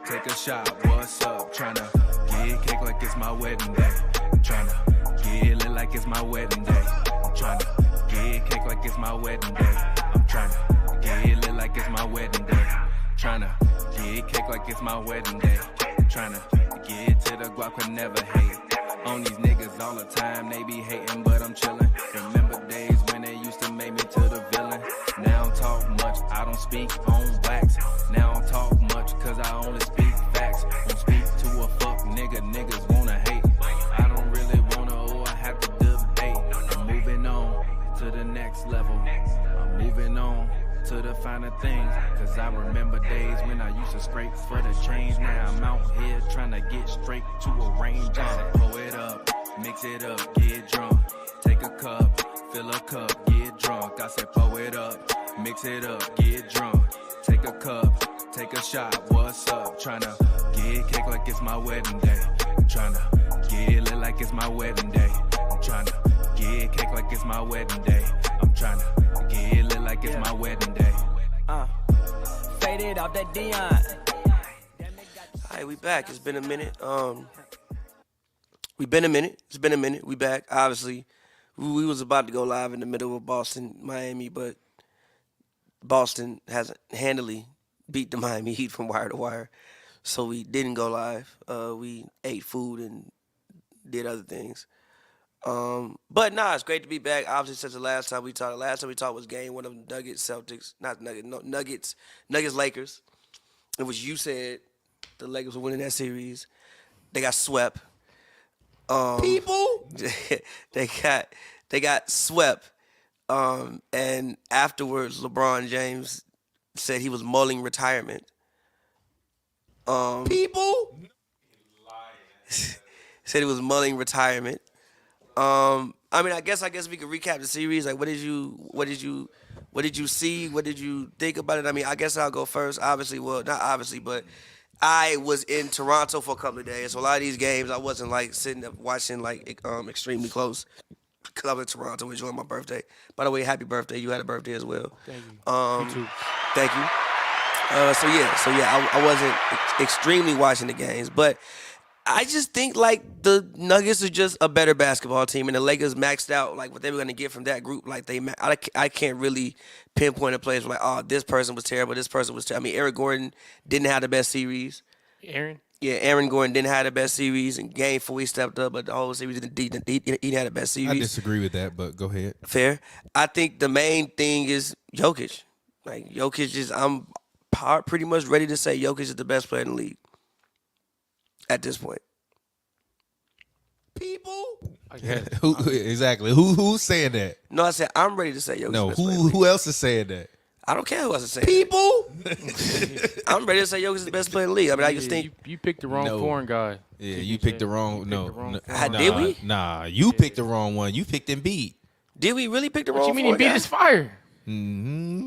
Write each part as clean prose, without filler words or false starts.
take a shot. What's up? Tryna get cake like it's my wedding day. Tryna get lit like it's my wedding day. I'm tryna get cake like it's my wedding day. I'm tryna get lit like it's my wedding day. Tryna get cake like it's my wedding day. Tryna get to the guap and never hate. On these niggas all the time, they be hating, but I'm chillin'. Remember days when they used to make me to the villain. Now I don't talk much, I don't speak on wax. Now I don't talk much, cause I only speak facts. Don't speak to a fuck nigga, niggas wanna hate. I don't really wanna or have to debate. I'm moving on to the next level. I'm moving on to the finer things. Cause I remember days when I used to scrape for the change. Now I'm out here trying to get straight to a range. I pull it up, mix it up, get drunk. Take a cup, fill a cup, get drunk. I said pour it up, mix it up, get drunk. Take a cup, take a shot, what's up? Tryna get cake like it's my wedding day. Tryna get lit like it's my wedding day. I'm tryna get cake like it's my wedding day. I'm tryna get lit like it's my wedding day. Faded off that Dion. Alright, we back. It's been a minute. It's been a minute. We back. Obviously, we was about to go live in the middle of Boston, Miami, but Boston hasn't handily beat the Miami Heat from wire to wire, so we didn't go live. We ate food and did other things. But nah, it's great to be back. Obviously, since the last time we talked was game one of Nuggets, Celtics, Nuggets, Lakers. It was you said the Lakers were winning that series. They got swept. People, they got swept. And afterwards, LeBron James said he was mulling retirement. People, said he was mulling retirement. I mean, I guess we could recap the series. Like, what did you see? What did you think about it? I mean, I guess I'll go first. Obviously, well, not obviously, but I was in Toronto for a couple of days. So a lot of these games, I wasn't like sitting up watching like extremely close because I was in Toronto enjoying my birthday. By the way, happy birthday! You had a birthday as well. Thank you. You too. Thank you. So yeah, I wasn't extremely watching the games, but I just think like the Nuggets are just a better basketball team, and the Lakers maxed out like what they were going to get from that group. Like I can't really pinpoint a place where like, oh, this person was terrible, this person was terrible. I mean, Eric Gordon didn't have the best series. Aaron? Yeah, Aaron Gordon didn't have the best series. In Game 4, he stepped up, but the whole series he had the best series. I disagree with that, but go ahead. Fair. I think the main thing is Jokic. Like Jokic is, I'm pretty much ready to say Jokic is the best player in the league at this point. People, Exactly. Who's saying that? No, I said I'm ready to say Jokic. No, is the best player in the league. who else is saying that? I don't care who else is saying People, I'm ready to say Jokic is the best player in the league. I mean, I just think you picked the wrong No. foreign guy. yeah, you picked the wrong. No, Did we? Nah, you picked the wrong one. You picked Embiid. did we really pick the What wrong you mean he foreign beat guy? his fire? Did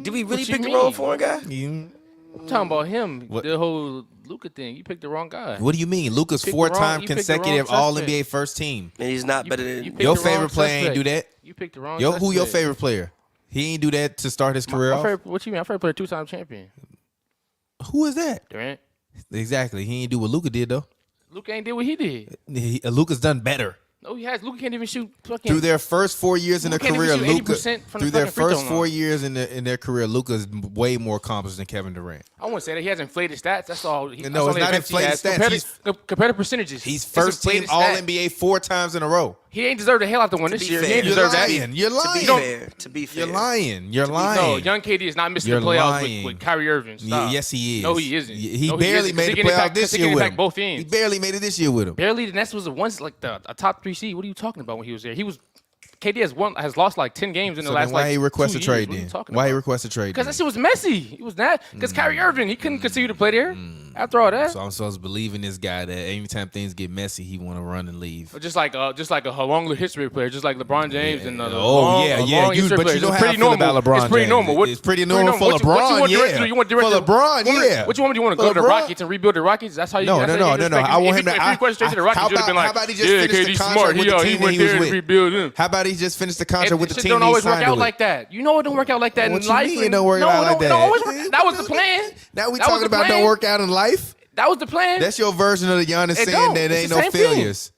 we really What you pick the wrong mean? foreign guy? I'm talking about him. What? The whole Luka thing. You picked the wrong guy. What do you mean? Luka's Picked the wrong- four-time you picked the wrong consecutive suspect. All-NBA first team. And he's not You- better you than picked Your the wrong favorite player ain't suspect. do that. You picked the wrong Who your suspect. favorite player? He ain't do that to start his career My off. favorite, what you mean? My favorite player, two-time champion. Who is that? Durant. Exactly. He ain't do what Luka did though. Luka ain't did what he did. Luka's done better. No, he has. Luka can't even shoot fucking. Through their first 4 years in their Luka can't career, even shoot Luka 80% from the through their fucking free first throw 4 line. years in their career, Luka's way more accomplished than Kevin Durant. I wouldn't say that. He has inflated stats. That's all. No, that's it's all the not advantage he inflated has. stats. Competitive percentages. He's It's first team inflated All stat. NBA 4 times in a row. He ain't deserved the hell out the one this be year. fair. He ain't You're deserved that. lying. You're to lying. be fair. To be fair. You're lying. You're No, lying. young KD is not missing You're the playoffs lying. with Kyrie Irving. Stop. Yes, he is. No, he isn't. He No, barely isn't, 'cause made he the getting playoff back- this 'cause he year getting with back him. both He ends. barely made it this year with him. Barely, the Nets was once like a top 3 seed. What are you talking about when he was there? KD has lost like 10 games in the So last then why like he request 2 a trade years. What are you then? talking Why he about? request a trade? Because then? that shit was messy. It was that. Because Kyrie Irving, he couldn't continue to play there after all that. So I'm supposed to believe in this guy that anytime things get messy, he want to run and leave. Just like a long history player, just like LeBron James and Yeah. Long history But player. you know It's how I pretty feel normal. about LeBron It's pretty James. normal. It's pretty normal for What you LeBron, want yeah. directly? You want For directly? LeBron, yeah. What you want? You want to For go to the LeBron. Rockets and rebuild the Rockets? That's how you. No. that's how you expect I want him if to. he went straight to the Rockets, how you'd have been about- like, how about he just yeah, finish the KD's contract smart. with the He team that went he there was and with? rebuild him. How about he just finish the contract with the Shit team don't that he always work signed out with? like that. You know it don't work out like that What in you life. mean it don't work out like that? That was the plan. Now we That was talking the about plan. don't work out in life. That was the plan. That's your version of the Giannis It saying don't. that It's ain't the no same thing. failures.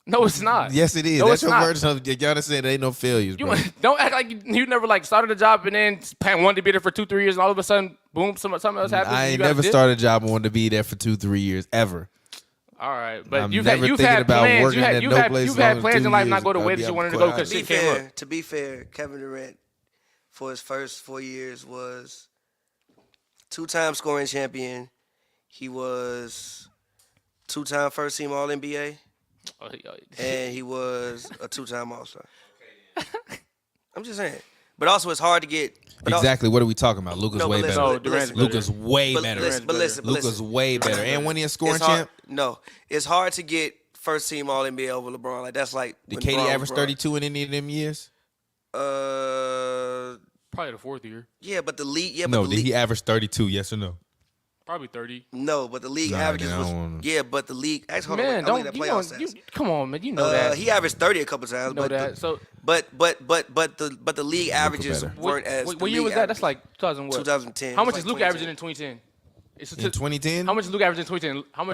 No, it's not. Yes, it is. No, That's it's your not. version of Giannis saying there ain't no failures, bro. Don't act like you never like started a job and then wanted to be there for 2-3 years and all of a sudden, boom, something else happens. I and you ain't gotta never dip. started a job and wanted to be there for 2-3 years ever. All right, but I'm you've never had thinking about plans. working at no place You've had longer plans than in 2 life years. not go the I'll way be that you out wanted to quite go because To be shit came up. to be fair, Kevin Durant for his first 4 years was 2-time scoring champion. He was 2-time first team All NBA, and he was a 2-time All Star. I'm just saying, but also it's hard to get. Exactly. What are we talking about? Luka's No, way but listen, better. No, Durant's better. Luka's way better. But listen, Luka's way better. And when he a scoring it's hard, champ, no, it's hard to get first team All NBA over LeBron. Like that's like did when KD LeBron was average LeBron. 32 in any of them years? Probably the fourth year. Yeah, but the league. Yeah, but No, the did league. he average 32? Yes or no? Probably 30. No, but the league Nah, averages then I was. don't wanna- Yeah, but the league. Actually, hold on, Man, I'm don't looking at you playoff know? stats. Come on, man. You know that. He averaged 30 a couple times, You know but that. the, So but the league averages better. weren't as. what the year league was that? That's averages. like 2000 what? 2010. How It was much is like Luka averaging 2010. in 2010? It's In 2010? How much is Luka averaging in 2010? How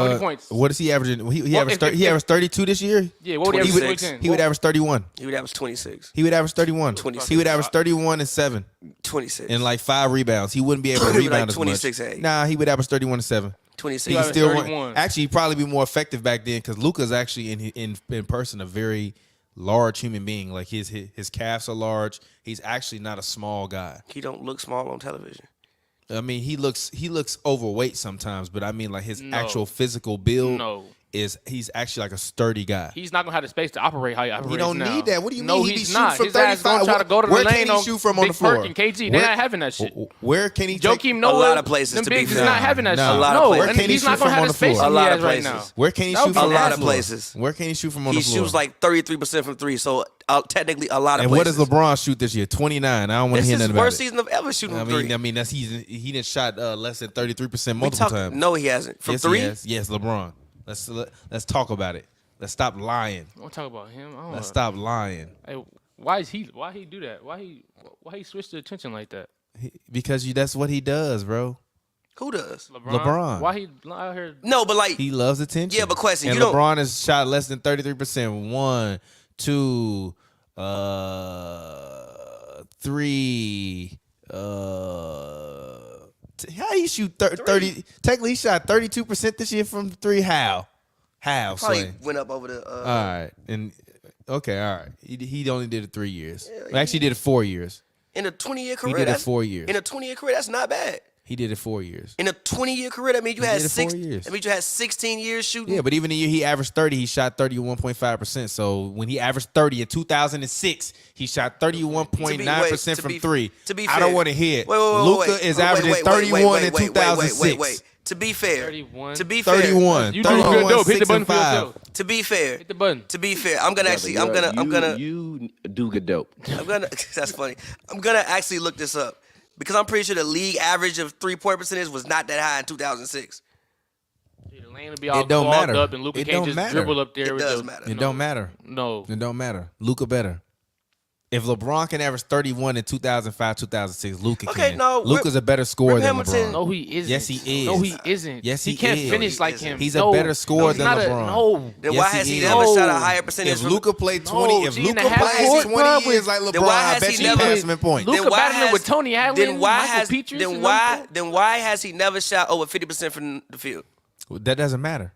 many points? What is he averaging? He Well, averaged he averaged 32 this year. Yeah, what would he average in 26. 2010? He would average 31. He would average 26. He would average 31. 26. He would average 31 and 7 26. and like 5 rebounds. He wouldn't be able to He would rebound like as 26 much. and 8. Nah, he would average 31 and 7. 26. He averaged still 31. actually he'd probably be more effective back then because Luka's actually in person a very large human being. Like his calves are large. He's actually not a small guy. He don't look small on television. I mean, he looks overweight sometimes, but I mean like his No. actual physical build No. he's actually like a sturdy guy. He's not gonna have the space to operate how he operates He don't now. need that. What do you no, mean? He be he's shooting not. from His ass gonna 35. try to go to the Where lane can he on shoot from on Big the floor? Perk and KG. Where- They're not having that shit. Where can he take? Joakim Noah, lot of places, them to be bigs is fair. not having that Nah. shit. A lot of No, places. and Where can he he's not shoot gonna from have on the the floor? space A he lot has of right places. now. Where can he That would shoot be from A lot nasty. of places. Where can he shoot from on He the floor? shoots like 33% from three, so technically a lot of And what places. does LeBron shoot this year? 29. I don't want to This hear is nothing his about worst it. season of ever shooting from I three. mean that's he didn't shot less than 33% We multiple talk- times. No, he hasn't. From yes, three? He has. Yes, LeBron. Let's talk about it. Let's stop lying. I want to talk about him. I don't Let's know. stop lying. Hey, why he do that? Why he switch the attention like that? Because that's what he does, bro. Who does? LeBron. Why he out here? No, but like He loves attention. Yeah, but question, And you don't- LeBron has shot less than 33%. 1, 2, 3. How you shoot 30? Technically, he shot 32% this year from 3. How? How? probably Sway? went up over the. All right, and okay, all right. He only did it 3 years. Well, actually, he did it 4 years. In a 20-year career, He did it that's- 4 years. In a 20-year career, that's not bad. He did it 4 years. In a 20-year career, that means you He had did it 4 years. That means you had 16 years shooting. Yeah, but even the year he averaged 30, he shot 31.5%. So when he averaged 30 in 2006, he shot 31.9% from 3. To be I fair, don't want to hear it. Wait, Luka is averaging 31 in 2006. Wait. To be fair, 31. To be fair, 31. You do good 31, dope. Hit the 6 button and for 5. yourself. To be fair, Hit the button. To be fair, I'm gonna actually, I'm gonna. You do good dope. I'm gonna. That's funny. I'm gonna actually look this up because I'm pretty sure the league average of 3-point percentage was not that high in 2006. The lane will be all It don't clogged matter. up, and Luka It can't don't just matter. dribble up there. It with does the, matter. It don't matter. No. It don't matter. Luka better. If LeBron can average 31 in 2005, 2006, Luka Okay, can. no, Luka's a better scorer Rip than Hamilton- LeBron. No, he isn't. Yes, he is. No, he isn't. Yes, he he can't is. finish No, he like isn't. him. He's a No. better scorer No, he's than not LeBron. No. Then Yes, why he has he is. never shot a No. higher percentage? If from Luka played 20, No, if G and Luka a half plays court, 20 bro, years like then LeBron, why I has bet he you never- pass him in points. Luka Then why battling has- with Tony Allen, Then why Michael has Petras, then and why them- then why has he never shot over 50% from the field? That doesn't matter.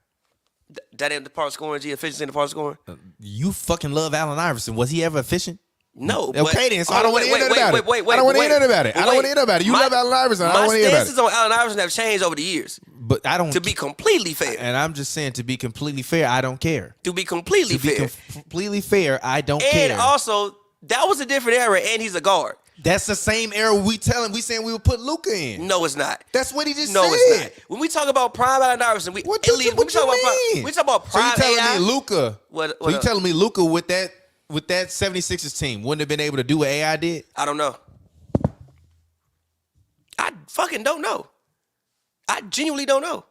That ain't the part of scoring. G efficiency in the part of scoring. You fucking love Allen Iverson. Was he ever efficient? No. Okay, then. So I don't want to hear nothing about it. Wait. I don't want to hear nothing about it. I don't want to hear nothing about it. You My- love Allen Iverson. I don't My want to hear about stances it. on Allen Iverson have changed over the years. But I don't. To be completely fair. And I'm just saying, to be completely fair, I don't care. To be completely To be fair. completely fair, I don't And care. also, that was a different era, and he's a guard. That's the same era we saying we would put Luka in. No, it's not. That's what he just No, said. it's not. When we talk about prime Allen Iverson, we What at you, least what we you talk about mean? prime. We talk about So you prime telling AI. me Luka? What So you up? telling me Luka with that 76ers team wouldn't have been able to do what AI did? I don't know. I fucking don't know. I genuinely don't know.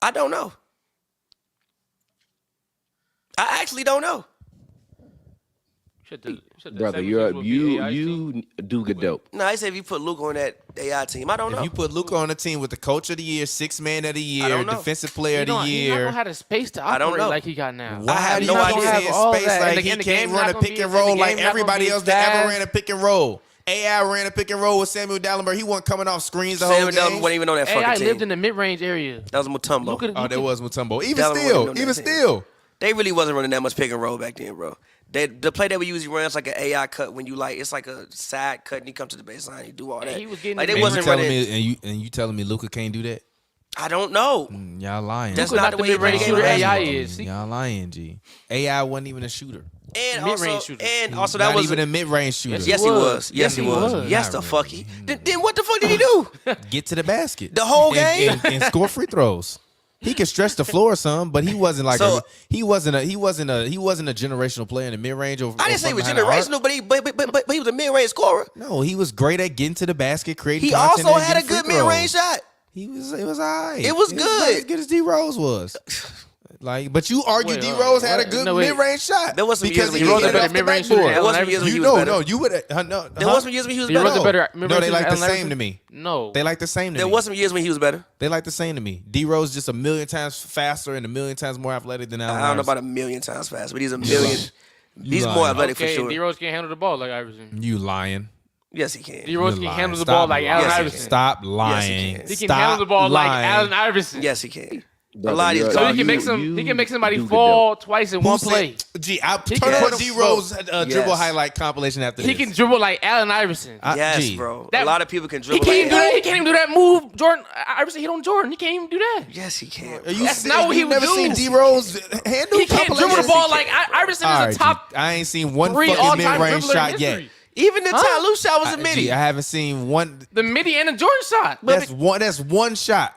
I don't know. I actually don't know. Brother, you do good dope. No, I say if you put Luka on that AI team, I don't know. If you put Luka on the team with the coach of the year, sixth man of the year, don't know. defensive player of the He's not year. gonna have the space to I don't operate know. like he got now. Why have do no you idea. have all space that. like And he the can't game's run not a gonna pick be- and the roll game like not gonna everybody be else that ever fast. ran a pick and roll? AI ran a pick and roll with Samuel Dallenberg. He wasn't coming off screens the whole Sam Dallas game. wasn't even on that fucking AI team. lived in the mid-range area. That was Mutombo. Oh, that was Mutombo. Even Dallas wasn't on that even team. still. They really wasn't running that much pick and roll back then, bro. The play that we usually run is like an AI cut when you it's like a side cut and you come to the baseline, you do all that. he was getting like the they mid- wasn't telling running. me you telling me Luka can't do that? I don't know. Y'all lying. That's Luka not not the the way he mid-range plays shooter game. AI is. Y'all lying, G. AI wasn't even a shooter. And Mid-range also, shooter. and also that Not was even a mid-range shooter. yes he was. Yes, he was. Yes, the fuck he. Then what the fuck did he do? Get to the basket. The whole game? and score free throws. He could stretch the floor some, but he wasn't like So- he wasn't a generational player in the mid range. I didn't say he was generational, but he was a mid range scorer. No, he was great at getting to the basket, creating. He content, also and had a getting good free mid range throws. shot. It was all right. It was not good. as good as D Rose was. But you argue Wait, D Rose had a what? good No, wait. mid range shot. There was some because years he when he get was it off a the mid-range backboard. shooter. There was some years when he was No, better. no, you would. There was some years when he was D Rose better. a better. No, they like the Allen same Iverson? to me. No, They like the same to There me. was some years when he was better. They like the same to me. D Rose just a million times faster and a million times more athletic than Allen I don't know Iverson. about a million times fast, but he's a million. He's lying. more athletic for okay. sure. D Rose can't handle the ball like Iverson. You lying. Yes, he can. D Rose You're can lying. handle the Stop ball like lying. Allen Yes, he Iverson. can. Stop Yes, lying. he can. He can Stop handle the ball like lying. Allen Iverson. Yes, he can. Brother, a lot of these you're- So guys. he can make some. you He can make somebody do good fall twice in one Who play. said- Gee, I'll He turn can- on D Rose Yes. dribble highlight compilation after He this. can dribble like Allen Iverson. Yes, Gee. bro. That- a lot of people can He dribble. can't like even do that. He can't even do that move. Jordan Iverson hit on Jordan. He can't even do that. Yes, he can. Are you That's serious? not what he You would never do. seen D Rose handle He can't dribble the compilation? ball like Iverson All is right, a top G. I ain't seen one 3 fucking all-time mid-range dribbler shot in yet. history. Even the Ty Lue shot was a Gee, midi. I haven't seen one. The midi and the Jordan shot. That's one shot.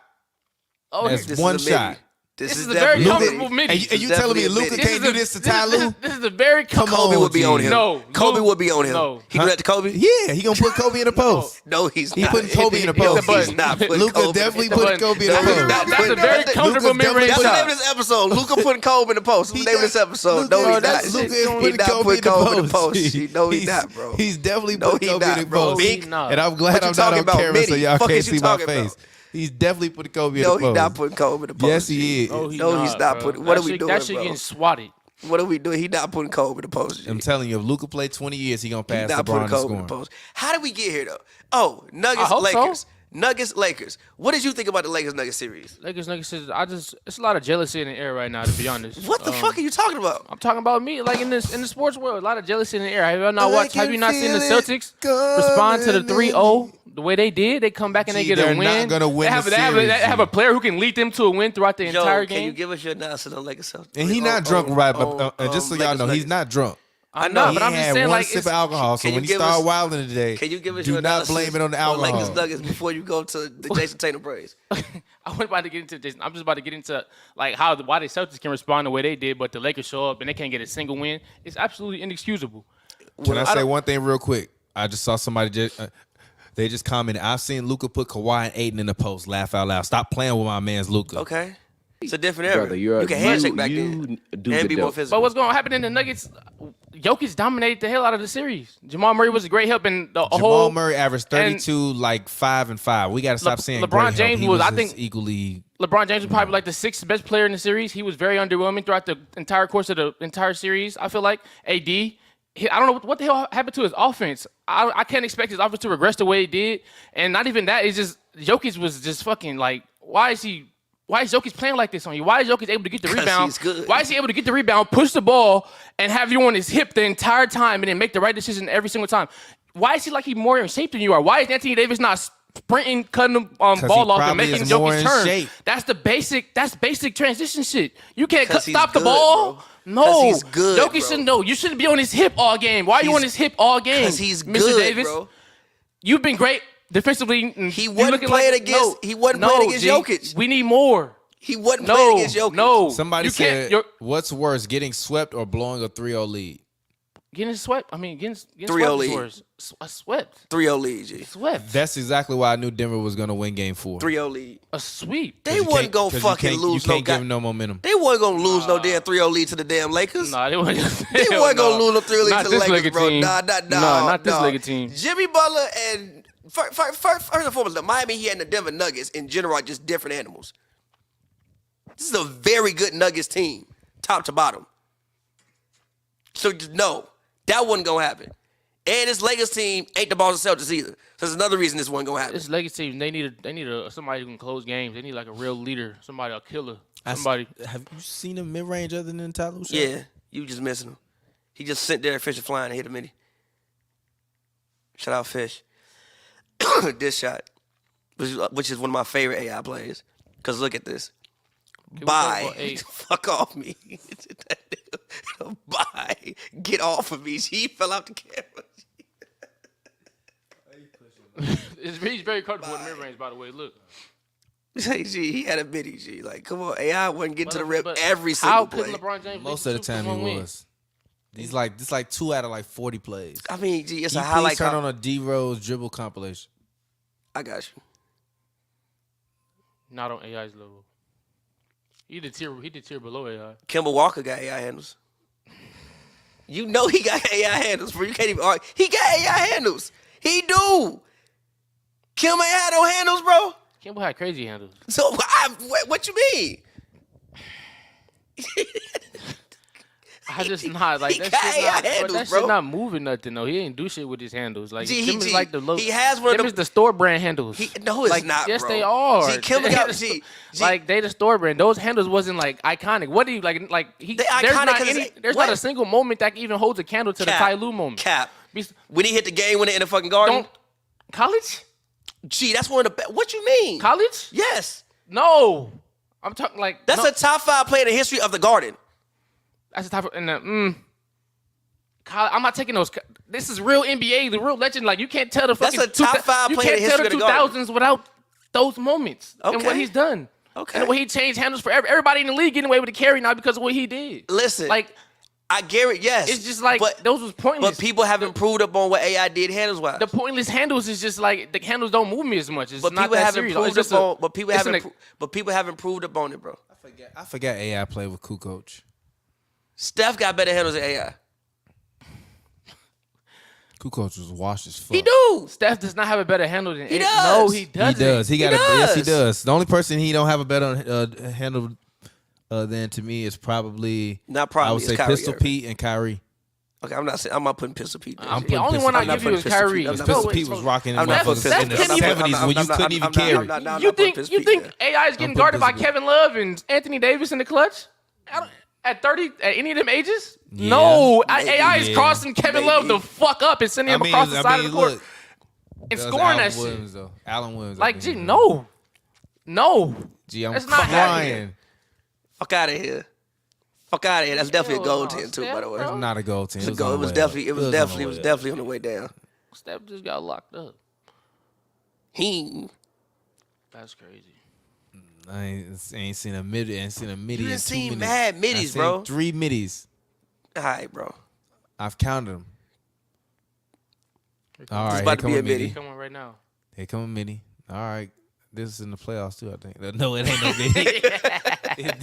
Oh, That's This one is a midi. shot. This This is is a very definitely comfortable midi. midi. And you telling me definitely a Luka midi. can't do this to Ty Lue? This is a very Come comfortable. Kobe on, would be G. on him. No, Kobe Luke- would be on him. no. He do that to Kobe? Yeah, he gonna put Kobe in the post. No, he's He not. putting Kobe in the No, post. he's not putting Luka Kobe in the definitely post. putting Kobe in the No, he's post. not That's putting- a very that's- comfortable Luka's definitely mid-range That's the name shot. of this episode. Luka putting Kobe in the post. That's the name of this episode. Luka, No, he's that's not. Luka He putting not Kobe putting Kobe in the post. post. No, he's not, bro. He's definitely No, putting he Kobe in not, the bro. post. Big- No. And I'm glad What you I'm not talking on about, camera so midi? y'all Fuck can't is you see my talking face. about? He's definitely putting Kobe in No, the post. he's not putting Kobe in the post. Yes, he is. No, No, he's not bro. putting- what That are we shit- doing, That shit bro? getting swatted. What are we doing? He not putting Kobe in the post. I'm telling you, if Luka played 20 years, he gonna He's pass not LeBron putting in Kobe in the scoring. post. How did we get here though? Oh, Nuggets, I hope so. Lakers. Nuggets, Lakers. What did you think about the Lakers Nuggets series? Lakers, it's a lot of jealousy in the air right now. To be honest, What the fuck are you talking about? I'm talking about me, like in the sports world, a lot of jealousy in the air. Have you not watched? Have you not seen the Celtics respond to the 3-0 the way they did? They come back and they Gee, get a they're win. not gonna win They have, the they have, series, they have G. a player who can lead them to a win throughout the Joe, entire can you game. give us your analysis on Lakers Celtics? And he not drunk, right? But just so y'all Lakers know, he's Nuggets. not drunk. I know, He but I'm He just had saying, one like, sip of it's, alcohol. So Can you when he give started us- wilding today, Can you give us do your not analysis blame it on the Lakers alcohol. Nuggets before you go to the Jason Tatum praise? I wasn't about to get into this. I'm just about to get into like why the Celtics can respond the way they did, but the Lakers show up and they can't get a single win. It's absolutely inexcusable. Can I say don't- one thing real quick? I just saw somebody they just commented. I've seen Luka put Kawhi and Aiden in the post. Laugh out loud. Stop playing with my man's Luka. Okay. It's a different era. Brother, You can handshake back then. you do And good be more dope. physical. But what's going to happen in the Nuggets? Jokic dominated the hell out of the series. Jamal Murray was a great help in the Jamal whole. Murray averaged 32, like 5 and 5. We got to stop saying LeBron great help. James He was, I just think- equally. LeBron James was probably like the 6th best player in the series. He was very underwhelming throughout the entire course of the entire series. I feel like AD. I don't know what the hell happened to his offense. I can't expect his offense to regress the way it did. And not even that. It's just Jokic was just fucking like, why is Jokic playing like this on you? Why is Jokic able to get the 'Cause rebound? he's good. Why is he able to get the rebound, push the ball, and have you on his hip the entire time and then make the right decision every single time? Why is he like he's more in shape than you are? Why is Anthony Davis not sprinting, cutting the ball he off and probably making is more Jokic in turn? shape. That's basic transition shit. You can't 'Cause he's stop the good, ball. bro. No, 'Cause he's good, Jokic bro. shouldn't know. You shouldn't be on his hip all game. Why are you He's- on his hip all game? Because he's Mr. good, Davis. bro. You've been great defensively. He wasn't playing against- he wasn't playing against G. Jokic. We need more. He wasn't playing No, against Jokic. no. Somebody You can't- said, you're- what's worse, getting swept or blowing a 3-0 lead? Getting swept. I mean, getting 3-0 swept lead. before. Swept. 3-0 lead, G. Swept. That's exactly why I knew Denver was going to win Game 4. 3-0 lead. A sweep. They wasn't going to fucking lose You can't give them no momentum. They wasn't going to lose no damn 3-0 lead to the damam Lakers. Nah, they wasn't Wasn't going to lose no 3-0 lead to the Lakers, bro. Team. Nah, not this Lakers team. Jimmy Butler and first and foremost, the Miami Heat and the Denver Nuggets in general are just different animals. This is a very good Nuggets team, top to bottom. So just know that wasn't going to happen. And this Lakers team ain't the Boston Celtics either. So there's another reason this wasn't going to happen. This Lakers team, they need somebody who can close games. They need like a real leader, somebody, a killer. Somebody. Have you seen a mid-range other than Tyloo? Yeah, you just missing him. He just sent Derrick Fisher flying and hit a midi. Shout out Fish. This shot, which is one of my favorite AI plays. Because look at this. Bye. Fuck off me. Bye. Get off of me. He fell out the camera. He's very comfortable in the mid-range, by the way. Look. Hey, G, he had a midi, G. Like, come on. AI wasn't getting to the rim every single play. LeBron James Most of the time he was. He's like, this like 2 out of like 40 plays. I mean, G, it's a Please highlight. turn on a D Rose dribble compilation. I got you. Not on AI's level. He did tier below AI. Kemba Walker got AI handles. You know he got AI handles, bro. You can't even argue. He got AI handles. He do. Kemba ain't had no handles, bro. Kemba had crazy handles. So what you mean? I just not like he that. got Shit AI not, handles, that bro. shit not moving nothing though. He ain't do shit with his handles. Like G, them is like the low. he has one of them them. is the store brand handles. No, it's like, not, yes, bro. they are. G, Kemba got G. Like they the store brand. Those handles wasn't like iconic. What do you like? Like he. They There's iconic not 'cause any. it's- There's what? not a single moment that even holds a candle to Cap. the Ty Lue moment. Cap. Be- When he hit the game winner in the fucking garden. Don't college. Gee, that's one of the best. What you mean? College? Yes. No. I'm talking like That's no. a top 5 player in the history of the garden. That's the type of I'm not taking those. This is real NBA, the real legend. Like you can't tell the That's fucking a top 5 you player in can't the tell history the of the Garden. 2000s without those moments and Okay. what he's done. Okay. And what he changed handles for everybody in the league getting away with the carry now because of what he did. Listen. Like I guarantee, yes. it's just like but, those was pointless. but people have improved upon what AI did handles wise. The pointless handles is just like the handles don't move me as much. It's But not people that have serious. improved It's just upon. But people it's have. an- But people have improved upon it, bro. I forgot AI played with Kukoc. Steph got better handles than AI. Kukoc was washed as fuck. He do. Steph does not have a better handle than He A- does. No, he He doesn't. does. He got He Yes, he does. does. The only person he don't have a better handle than to me is probably Not probably, I would it's say Kyrie Pistol Irving. Pete and Kyrie. Okay, I'm not saying. I'm not putting Pistol Pete there. I'm The putting only Pistol one I Pete. I'm give not you is putting Pistol Kyrie. Pete. I'm not Pistol putting Pete was rocking in I'm not putting motherfuckers in the Pistol Pete. 70s when you couldn't even carry. You think AI is getting guarded by Pistol Pete. Kevin Love and Anthony Davis in the clutch? At 30, at any of them ages? Yeah. No, Maybe. AI is Yeah. crossing Kevin Love Maybe. the fuck up and sending him across the side of the court look, and that was scoring that Allen Williams, shit. though. Allen Williams. Like, I gee, think. no. Gee, I'm That's not crying. Fuck out of here. Fuck out of here. That's definitely a Hell gold no, 10 too, Steph, by the way. bro. It's not a goal team. It was definitely on the way down. Steph just got locked up. He That's crazy. I ain't seen a mid. Ain't seen a midi. You in done 2 seen minutes. mad middies, I seen bro. 3 middies. all right, bro. I've counted them. All It's right, about here to come be a a midi. midi. Come on right now. Here come a midi. All right. This is in the playoffs too, I think. No, it ain't no midi.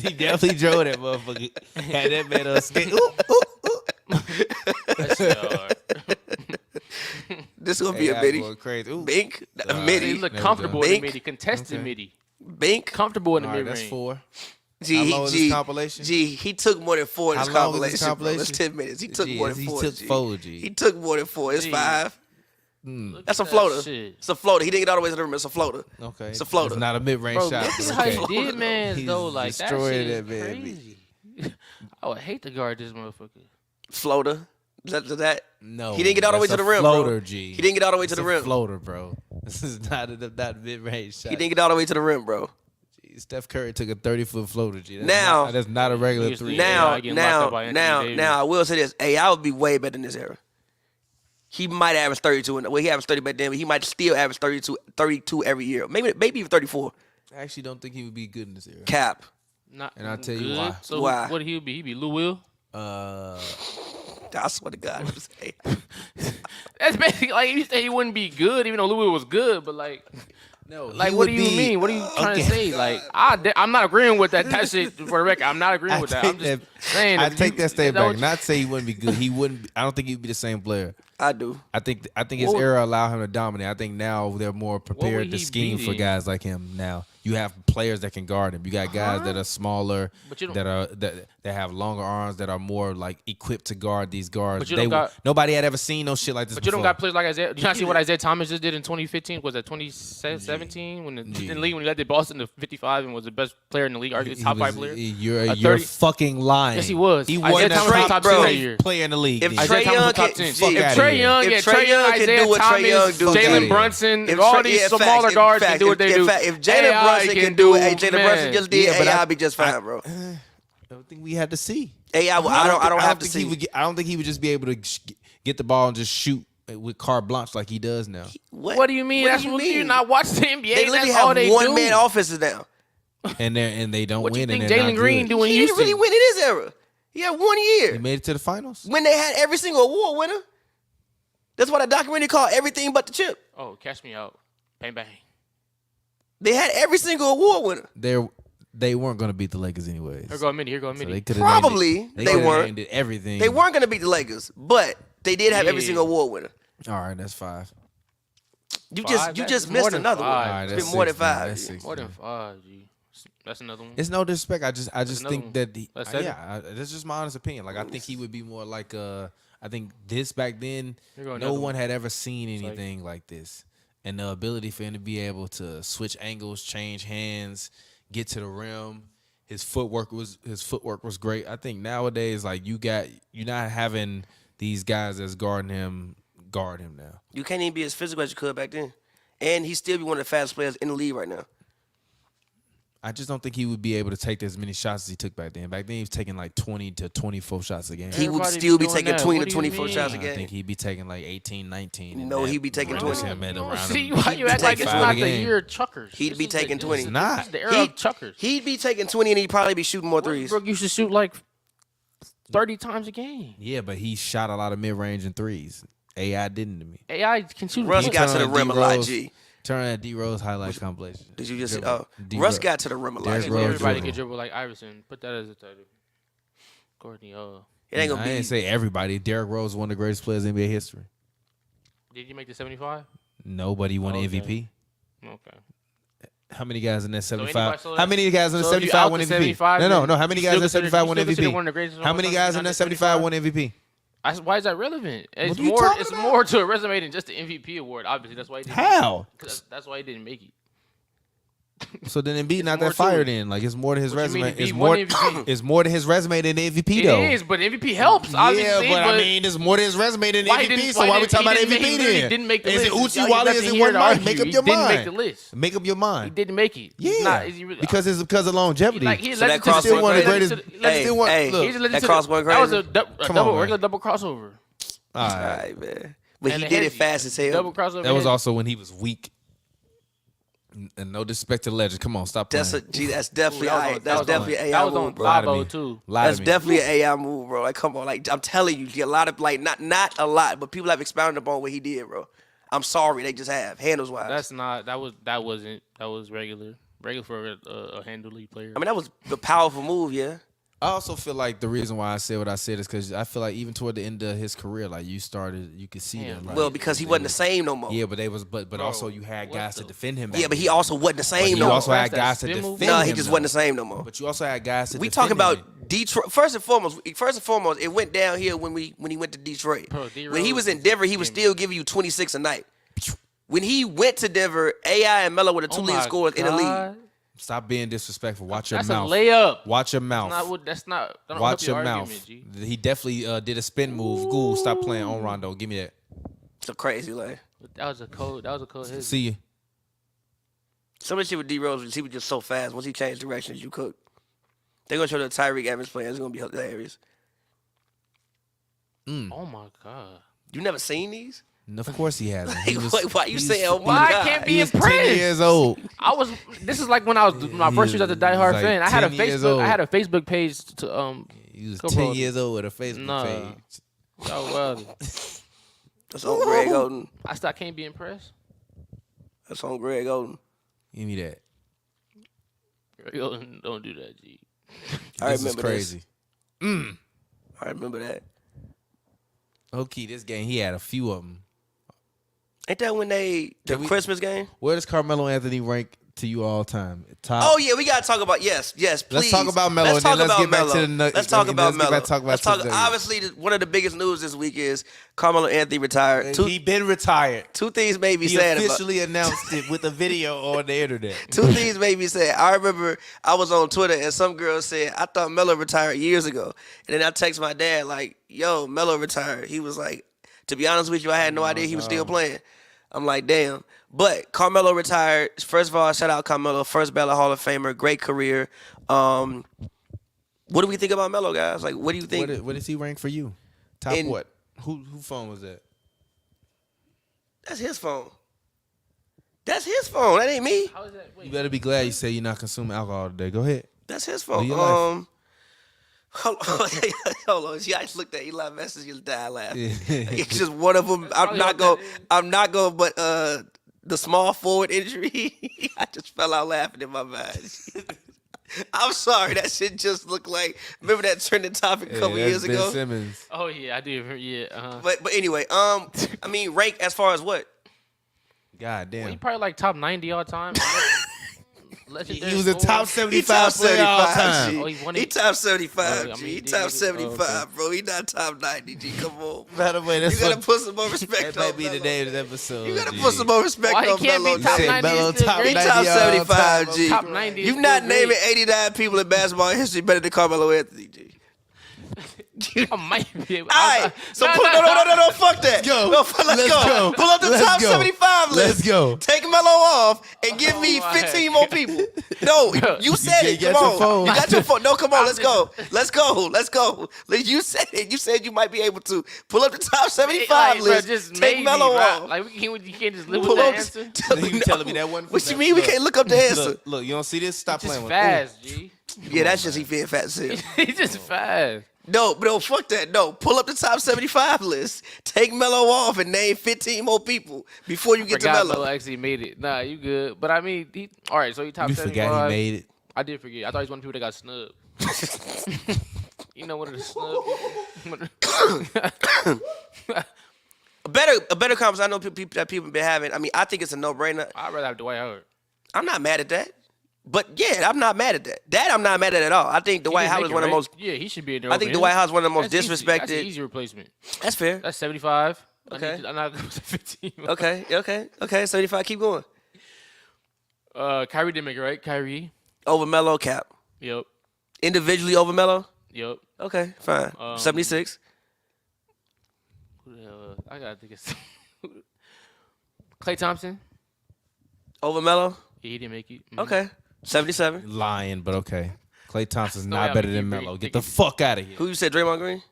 He definitely drove that motherfucker. Had that man on skate. Ooh, ooh, ooh. That shit hard. This gonna be AI a midi. going crazy. Ooh. Bink, a All right. He midi, look There we comfortable go. in the Bink. midi, contested Okay. midi. Bink. Comfortable in the All right, mid that's range. 4. G, How long is this G, compilation? G, he took more than 4 in How this long is this compilation. Bro. It's compilation? 10 minutes. He took G, more than he 4. took G. 4, G. He took more than 4. It's G. 5. Look That's a at that floater. shit. It's a floater. He didn't get all the way to the rim. It's a floater. Okay. It's a floater. It's not a mid-range Bro, shot. look but at how okay. he did, man. He's Though, like that destroyed shit is that man. crazy. I would hate to guard this motherfucker. Floater. Is that? No. He didn't get all the way that's to the a rim, floater, bro. G. He didn't get all the way to It's the a rim. floater, bro. This is not a mid-range shot. He didn't get all the way to the rim, bro. G, Steph Curry took a 30-foot floater, G. Now- that's not a regular Niggas 3. Yeah, Now, getting locked up by Anthony Davis. I will say this. AI would be way better in this era. He might average 32. He averaged 30 back then, but he might still average 32 every year. Maybe even 34. I actually don't think he would be good in this era. Cap. Not And I'll tell you good. why. So Why? what would he be? He'd be Lou Will. I swear to God, it was AI. That's basically like you said he wouldn't be good, even though Luka was good. But like, No, like he what would do you be- mean? What are you trying to okay. say? Like, I'm not agreeing with that. That shit for the record. I'm not agreeing with that. I'm just saying. I if take you- that statement that back. what you- Not say he wouldn't be good. He wouldn't. I don't think he'd be the same player. I do. I think his What would- era allowed him to dominate. I think now they're more prepared to he scheme be for then? guys like him. Now you have players that can guard him. You got guys that are smaller, But you don't- that have longer arms, that are more like equipped to guard these guards. But you don't got- Nobody had ever seen no shit like this. But you don't before. got players like Isaiah. Did you not see what Isaiah Thomas just did in 2015? Was that 2017 when in the league when he led the Boston to 55 and was the best player in the league, arguably top 5 player? You're 30 fucking lying. Yes, he was. He Isaiah wasn't Thomas a was top 10 that year. player in the league. If then. Trae Isaiah Thomas Young was top can- 10. fuck If outta Trae here. Young, If yeah, Trae Trae Young, Young can Isaiah do what Trae Young Thomas, do, fuck outta Jalen here. Brunson, If all Trae- these yeah, smaller facts, guards facts. can do what they do. If Jalen AI Brunson can do what Jalen Brunson just did, Yeah, but AI I- be just fine, bro. I don't think we had to see. AI, I don't have to think he see. would I don't think he would just be able to get the ball and just shoot with carte blanche like he does now. What do you mean? That's what you not watch the NBA. They literally That's all have they one do. man offenses now. And they don't What do you win. think and they're Jalen not Green good. doing He didn't Houston? really win in his era. He had 1 He year made it to the finals. when they had every single award winner. That's why the documentary called Everything But the Chip. Oh, catch me out. Bang, bang. They had every single award winner. They weren't going to beat the Lakers anyways. Here go a mini. Here go a So mini. they could Probably they weren't. Ended everything. They weren't going to beat the Lakers, but they did have every Yeah. single award winner. All right, that's 5. You Five? just That's more missed than another five. one. All right, It's that's been more than 6 now. 5. That's 6 More now. than 5, G. That's another one. It's no disrespect. I just another think one. that That's seven. that's just my honest opinion. Like I think he would be more like I think this back then Here go no another one had ever seen anything like this. And the ability for him to be able to switch angles, change hands, get to the rim. His footwork was great. I think nowadays like you're not having these guys that's guard him now. You can't even be as physical as you could back then. And he still be one of the fastest players in the league right now. I just don't think he would be able to take as many shots as he took back then. Back then he was taking like 20 to 24 shots a game. He would Everybody still be be doing taking that. 20 What to do you 24 mean? shots a I game. think he'd be taking like 18, 19. in No, that he'd be taking range. 20. Him at around See, him. why you act like it's 5 not a the game. year of chuckers? He'd be taking 20. It's not. This is the era of chuckers. He'd be taking 20 and he'd probably be shooting more threes. Westbrook used to shoot like 30 times a game. Yeah, but he shot a lot of mid-range and threes. AI didn't to me. AI can shoot. Russ He got to turned the rim a lot, D-Rose- G. Turn that D-Rose highlight compilation. Did you just see? Dribble. Oh, D-Rose. Russ got to the rim a lot. Derrick It Rose Everybody dribble. can dribble like Iverson. Put that as a title. Courtney, ain't gonna I be. didn't say everybody. Derrick Rose is one of the greatest players in NBA history. did you make the 75? Nobody won Okay. MVP. Okay. How many guys in that anybody- 75? so How many guys in the so if you 75 out won the MVP? 75, No. then How many you guys in that still 75 won consider- you still consider MVP? one of the greatest of How all many time guys to in be that 75 75? won MVP? Why is that relevant? It's are you more. talking It's about? more to a resume than just the MVP award. Obviously, that's why he didn't. How? That's why he didn't make it. So then Embiid not more that to fired it. then. Like it's more to his What you mean, resume. Embiid It's won more. MVP? It's more to his resume than the MVP It though. is, but MVP helps. Obviously, Yeah, but I mean, there's more to his resume than why MVP. didn't- So why why we didn't- talking about he didn't MVP make- he literally then? didn't make the Is it list. Uchi Y'all Wally? got Is to it hear one to mind? argue. Make up He your didn't mind. make the list. Make up your He mind. didn't make it. He's Yeah, not- is he really- because of longevity. Like, he So led that it to the- cross still one of the he led it greatest. to the- Hey, still one. hey. Look, He's led it That to cross the- went That was crazy. a Come on, man. regular double crossover. all All right. right, man. But And he the did it heavy. fast as hell. Double crossover. That was heavy. also when he was weak. And no disrespect to legend. Come on, stop playing. That's definitely Ooh, AI. That's definitely an that AI was on move, bro. Lie to 5-0 me. too. Lie That's to me. definitely an AI move, bro. Like, come on, like I'm telling you, a lot of like not a lot, but people have expounded upon what he did, bro. I'm sorry, they just have handles wise. That's not. That was regular. Regular for a handle league player. I mean, that was the powerful move, yeah. I also feel like the reason why I said what I said is because I feel like even toward the end of his career, like you could see Damn, that. Like, Well, because he wasn't the same no more. Yeah, but but Bro, also you had what guys the- to defend him. Back Yeah, but he then. also wasn't the But same you no more. also had That's that guys to spin defend move? him. No, he just though. wasn't the same no more. But you also had guys to We defend talking him. about Detroit. First and foremost, it went downhill when he went to Detroit. Bro, When he was in D-Rose Denver, he was was still giving you 26 a night. When he went to Denver, AI and Melo were the two leading scorers in the league. Stop being disrespectful. Watch your That's mouth. a layup. Watch your mouth. That's not. That don't Watch help your argument, mouth. G. He definitely did a spin move. Ghoul, stop playing on Rondo. Give me that. It's a crazy like. That was a code. hit. See you. Some of the shit with D Rose was he was just so fast. Once he changed directions, you cook. They're gonna show the Tyreek Evans play. It's gonna be hilarious. Oh my god. You never seen these? And of course he hasn't. He was, Why you he saying, was- oh my Why I God? can't be he was 10 impressed? years old. This is like when I was my first year as a He diehard was like fan. I had a 10 years Facebook. old. I had a Facebook page to He was Go 10 Brody. years old with a Facebook Nah. page. Y'all wild. That's on Greg Oden. I still can't be impressed. That's on Greg Oden. Give me that. Greg Oden, don't do that, G. I This is remember crazy. I remember that. Okay, this game, he had a few of them. Ain't that when the Christmas game? Where does Carmelo Anthony rank to you all time? Top. Oh yeah, we gotta talk about yes, please. Let's talk about Melo, and then let's get back to the Nuggets. Let's talk about Melo. Nuggets. Obviously, one of the biggest news this week is Carmelo Anthony retired. He been retired. Two things made me He sad. officially announced it with a video on the internet. Two things made me sad. I remember I was on Twitter and some girl said, I thought Melo retired years ago. And then I text my dad like, yo, Melo retired. He was like, to be honest with you, I had no idea he was still playing. I'm like, damn. But Carmelo retired. First of all, shout out Carmelo, first ballot Hall of Famer, great career. What do we think about Melo, guys? Like, what do you think? What does he rank for you? Top what? Who phone was that? That's his phone. That's his phone. That ain't me. How is that? Wait. You better be glad you say you're not consuming alcohol today. Go ahead. That's his phone. Live your life. Hold on. See, I just looked at Eli messages and died laughing. Yeah. It's just one of them. I'm not going. But the small forward injury, I just fell out laughing in my mind. I'm sorry. That shit just looked like. Remember that trending topic a couple years ago? Ben Simmons. Oh yeah, I do. Yeah. But anyway, I mean, rank as far as what? God damn. Well, he probably like top 90 all time. Legendary He was a scorer. top 75 player all time. G. Oh, he won He it? top 75, Oh, G. I mean, He he did top get it. 75, Oh, okay. bro. He not top 90, G. Come on. By the way, that's You gotta what, put some more respect that on might be the Melo. name of the episode. You gotta G. put some more respect Why he on can't Melo. be top name. Said 90 Melo is still top great? He 90 top all 75, time. G. Top 90 is You still not great. naming 89 people in basketball history better than Carmelo Anthony, G. I might be able. All right, so no, fuck that. Let's go. No, let's go. Pull up the Let's top go. 75 list. Let's go. Take Melo off and give me my 15 more people. No, you said it. got Come your on. phone. You got your phone. No, come on. Let's go. Let's go. You said it. You said you might be able to pull up the top 75 list. Just Take maybe, Melo bro. off. Like you can't just live Pull with up. that answer. You telling me that one? What you mean we can't look up the answer? Look, you don't see this? Stop Just playing with fast, G. Yeah, that's just he being fat as hell. He's just fast. No, fuck that. No, pull up the top 75 list. Take Melo off and name 15 more people before you get to Forgot Melo. Melo actually made it. Nah, you good. But I mean, all right. So he top You 75. forgot he made it. I did forget. I thought he was one of the people that got snubbed. You know, one of the snub people. A better conference. I know people have been having. I mean, I think it's a no-brainer. I'd rather have Dwight Howard. I'm not mad at that. But yeah, I'm not mad at that. That I'm not mad at all. I think Dwight Howard is one of the most. Yeah, he should be in there. I think Dwight Howard's one of the most disrespected. That's an easy replacement. That's fair. That's 75. Okay. I'm not going to 15. Okay. 75. Keep going. Kyrie didn't make it, right? Kyrie. Over Melo, Cap. Yep. Individually over Melo. Yep. Okay, fine. 76. Who the hell? I gotta think of Klay Thompson. Over Melo. Yeah, he didn't make it. Mhm. Okay. 77. Lying, but okay. Klay Thompson's No, not yeah, better but than he Melo. really Get the think fuck out of here. Who you said? Draymond Green.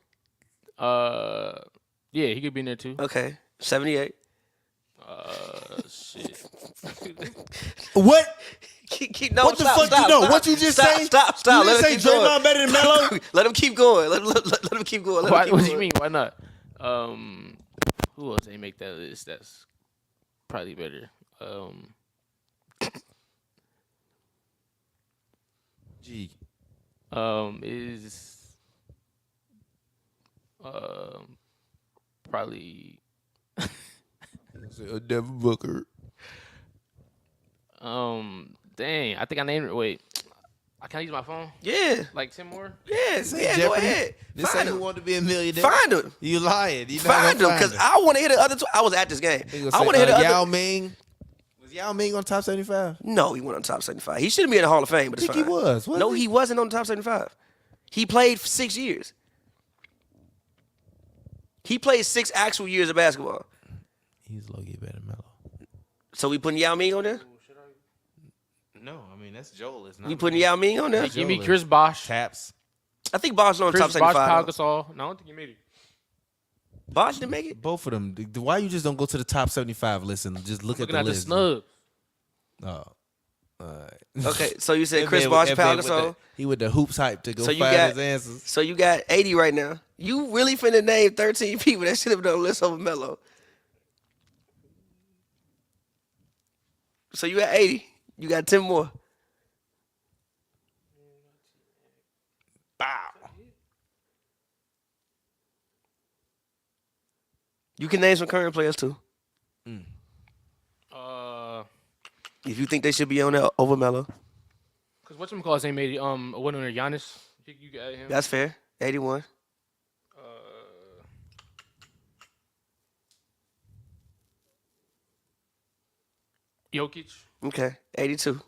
Yeah, he could be in there too. Okay. 78. Shit. What? No, What the fuck you know? What you just say? Stop. You Let just him say keep going. Draymond better than Melo? Let him keep going. Let him keep going. What do you mean? Why not? Who else ain't make that list? That's probably better. G. Is probably Devin Booker. dang. I think I named it. Wait, I can't use my phone. Yeah. Like 10 more. Yeah. Go Jeopardy. ahead. This Find ain't who him. wanted to be a millionaire. Find him. You lying. You Find him, because I want to hear the other two. I was at this game. I want to hear the other. Yao Ming. Was Yao Ming on top 75? No, he went on top 75. He shouldn't be in the Hall of Fame, but I it's think fine. he was. No, he wasn't on the top 75. He played for 6 years. He played 6 actual years of basketball. He's low-key better than Melo. So we putting Yao Ming on there? No, I mean, that's Joel. It's not We putting Yao Ming on there? Give me Chris Bosh. Taps. I think Bosh on the top Chris Bosh, 75. Pau though. Gasol. No, I don't think he made it. Bosh didn't make it? Both of them. Why you just don't go to the top 75 list and just look Looking at at the the list? snub. Oh. Okay, so you said That Chris man- Bosh, that Pau man with Gasol. He with the hoops hype to go So you find got his answers. So you got 80 right now. You really finna name 13 people that should have been on the list over Melo. So you got 80. You got 10 more. Bow. You can name some current players too. Because If you think they should be on there over Melo, whatchamacallit ain't made a winner, Giannis. You got him. that's fair. 81. Jokic. Okay, 82.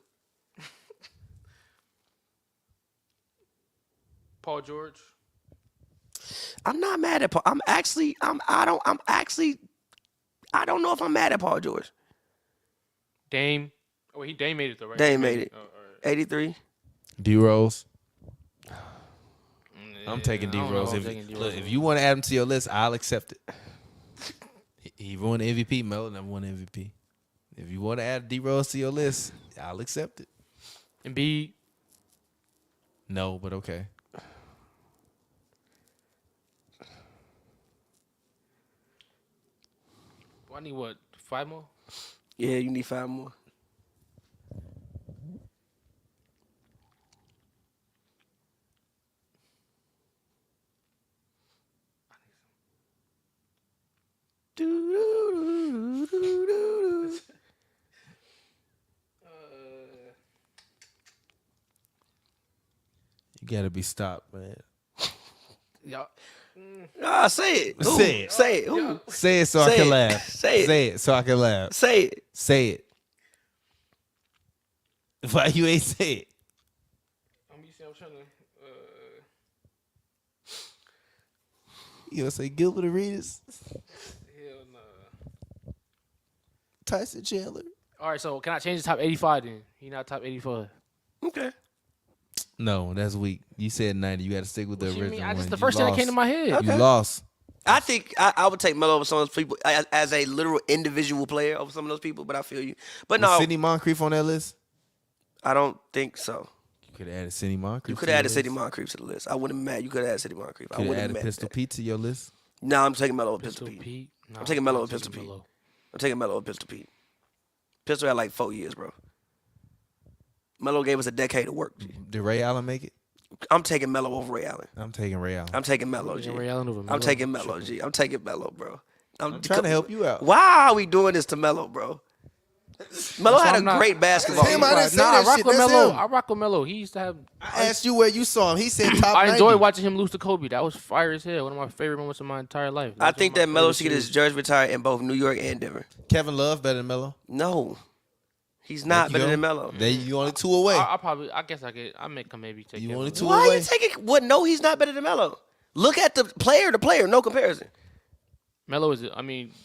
Paul George. I'm not mad at Paul. I don't know if I'm mad at Paul George. Dame. Oh, Dame made it though, right? Dame made it. Oh, all right. 83. D Rose. I'm taking I D don't know Rose. if I'm taking D. Look, Rose. if you want to add him to your list, I'll accept it. He won the MVP. Melo never won the MVP. If you want to add D Rose to your list, I'll accept it. Embiid. No, but okay. I need what? 5 more? Yeah, you need 5 more. You gotta be stopped, man. Y'all. Say it. Who? Say it. Say it. Who? Say it so I Say can it. laugh. Say it. Say it so I can laugh. Say it. Say it. Why you ain't say it? I'm trying to. You gonna say Gilbert Arenas? Hell no. Tyson Chandler? All right, so can I change the top 85 then? He not top 85. Okay. No, that's weak. You said 90. You gotta stick with the What you original mean? one. That's the You first thing that lost. came to my head. Okay. You lost. I think I would take Melo over some of those people as a literal individual player over some of those people, but I feel you. But Was no, Sidney Moncrief on that list? I don't think so. You could have added Sidney Moncrief. You could have added Sidney Moncrief to the list. I wouldn't be mad. You could have added Sidney Moncrief. I Could have wouldn't added be mad. Pistol Pete to your list. No, I'm taking Melo over Pistol Pistol Pete. Pete. Nah, I'm taking Melo over taking Pistol Pete. Melo. I'm taking Melo over Pistol Pete. Pistol had like 4 years, bro. Melo gave us a decade of work. Did Ray Allen make it? I'm taking Melo over Ray Allen. I'm taking Ray Allen. I'm taking Melo, G. Ray Allen over I'm Melo? taking Melo, G. I'm taking Melo, bro. I'm trying to help you out. Why are we doing this to Melo, bro? Melo had a I'm not- great basketball. That's him, I didn't say Nah, I that rock shit. with That's Melo. him. I rock with Melo. He used to have. I asked you where you saw him. He said top 90. I enjoyed watching him lose to Kobe. That was fire as hell. One of my favorite moments of my entire life. I That's think one of that my Melo favorite should get his series. jersey retired in both New York and Denver. Kevin Love better than Melo. No, he's not There you better go. than Melo. There you only 2 away. I guess I could. I make him maybe take. You Kevin only Love. 2 Why are away. you taking? What? No, he's not better than Melo. Look at the player to player. No comparison. Melo is.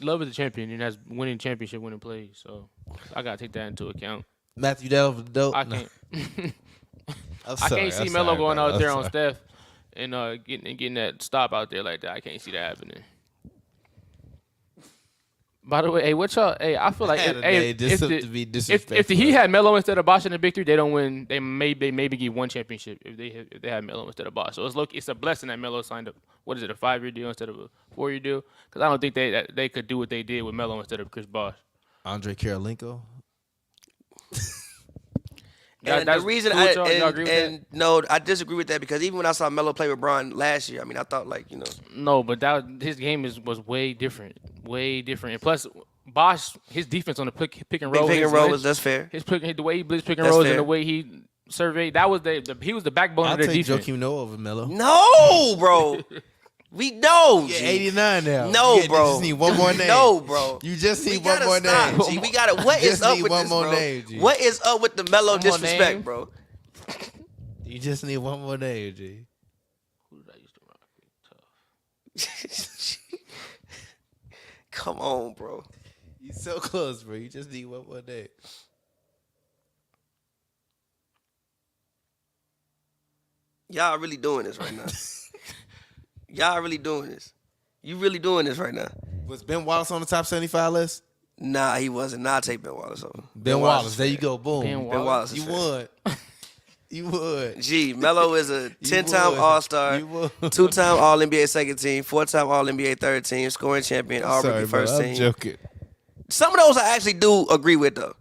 Love is a champion and has winning championship winning plays. So I gotta take that into account. Matthew Dellavedova. I No. can't. I'm I sorry, can't see I'm Melo sorry, going bro. out I'm there on sorry. Steph and getting that stop out there like that. I can't see that happening. By the way, hey, what y'all? Hey, I feel like Had a day just to be if disrespectful. the Heat had Melo instead of Bosh in the Big Three, they don't win. They maybe get one championship if they had Melo instead of Bosh. So it's a blessing that Melo signed up. What is it, a 5-year deal instead of a 4-year deal? Because I don't think they could do what they did with Melo instead of Chris Bosh. Andre Karolinko. And the That's reason cool with y'all? Y'all agree with that? no, I disagree with that because even when I saw Melo play with Bron last year, I thought No, but his game was way different, And plus, Bosh, his defense on the pick and roll, pick and roll that's fair. the way he blitz pick and That's rolls fair. and the way he surveyed, that was he was the backbone I'll of their take defense. Joakim Noah over Melo. No, bro. We know. Yeah, G. 89 now. No, You bro. just need one more name. No, bro. You just We need one gotta more stop, name. G. We gotta. What Just is up need with one this, more bro? name, G. What is up with the Melo One more disrespect, name? bro? You just need one more name, G. Who did I used to rock with? Tough. Come on, bro. You so close, bro. You just need one more name. Y'all really doing this right now. Y'all really doing this. You really doing this right now. Was Ben Wallace on the top 75 list? Nah, he wasn't. Nah, I take Ben Wallace over. Ben Wallace. There you go. Boom. Ben Ben Wallace. You would. You would. Gee, Melo is a 10-time would. All-Star, You would. 2-time All-NBA second team, 4-time All-NBA third team, scoring champion, all-rookie Sorry, first bro. team. I'm joking. Some of those I actually do agree with, though.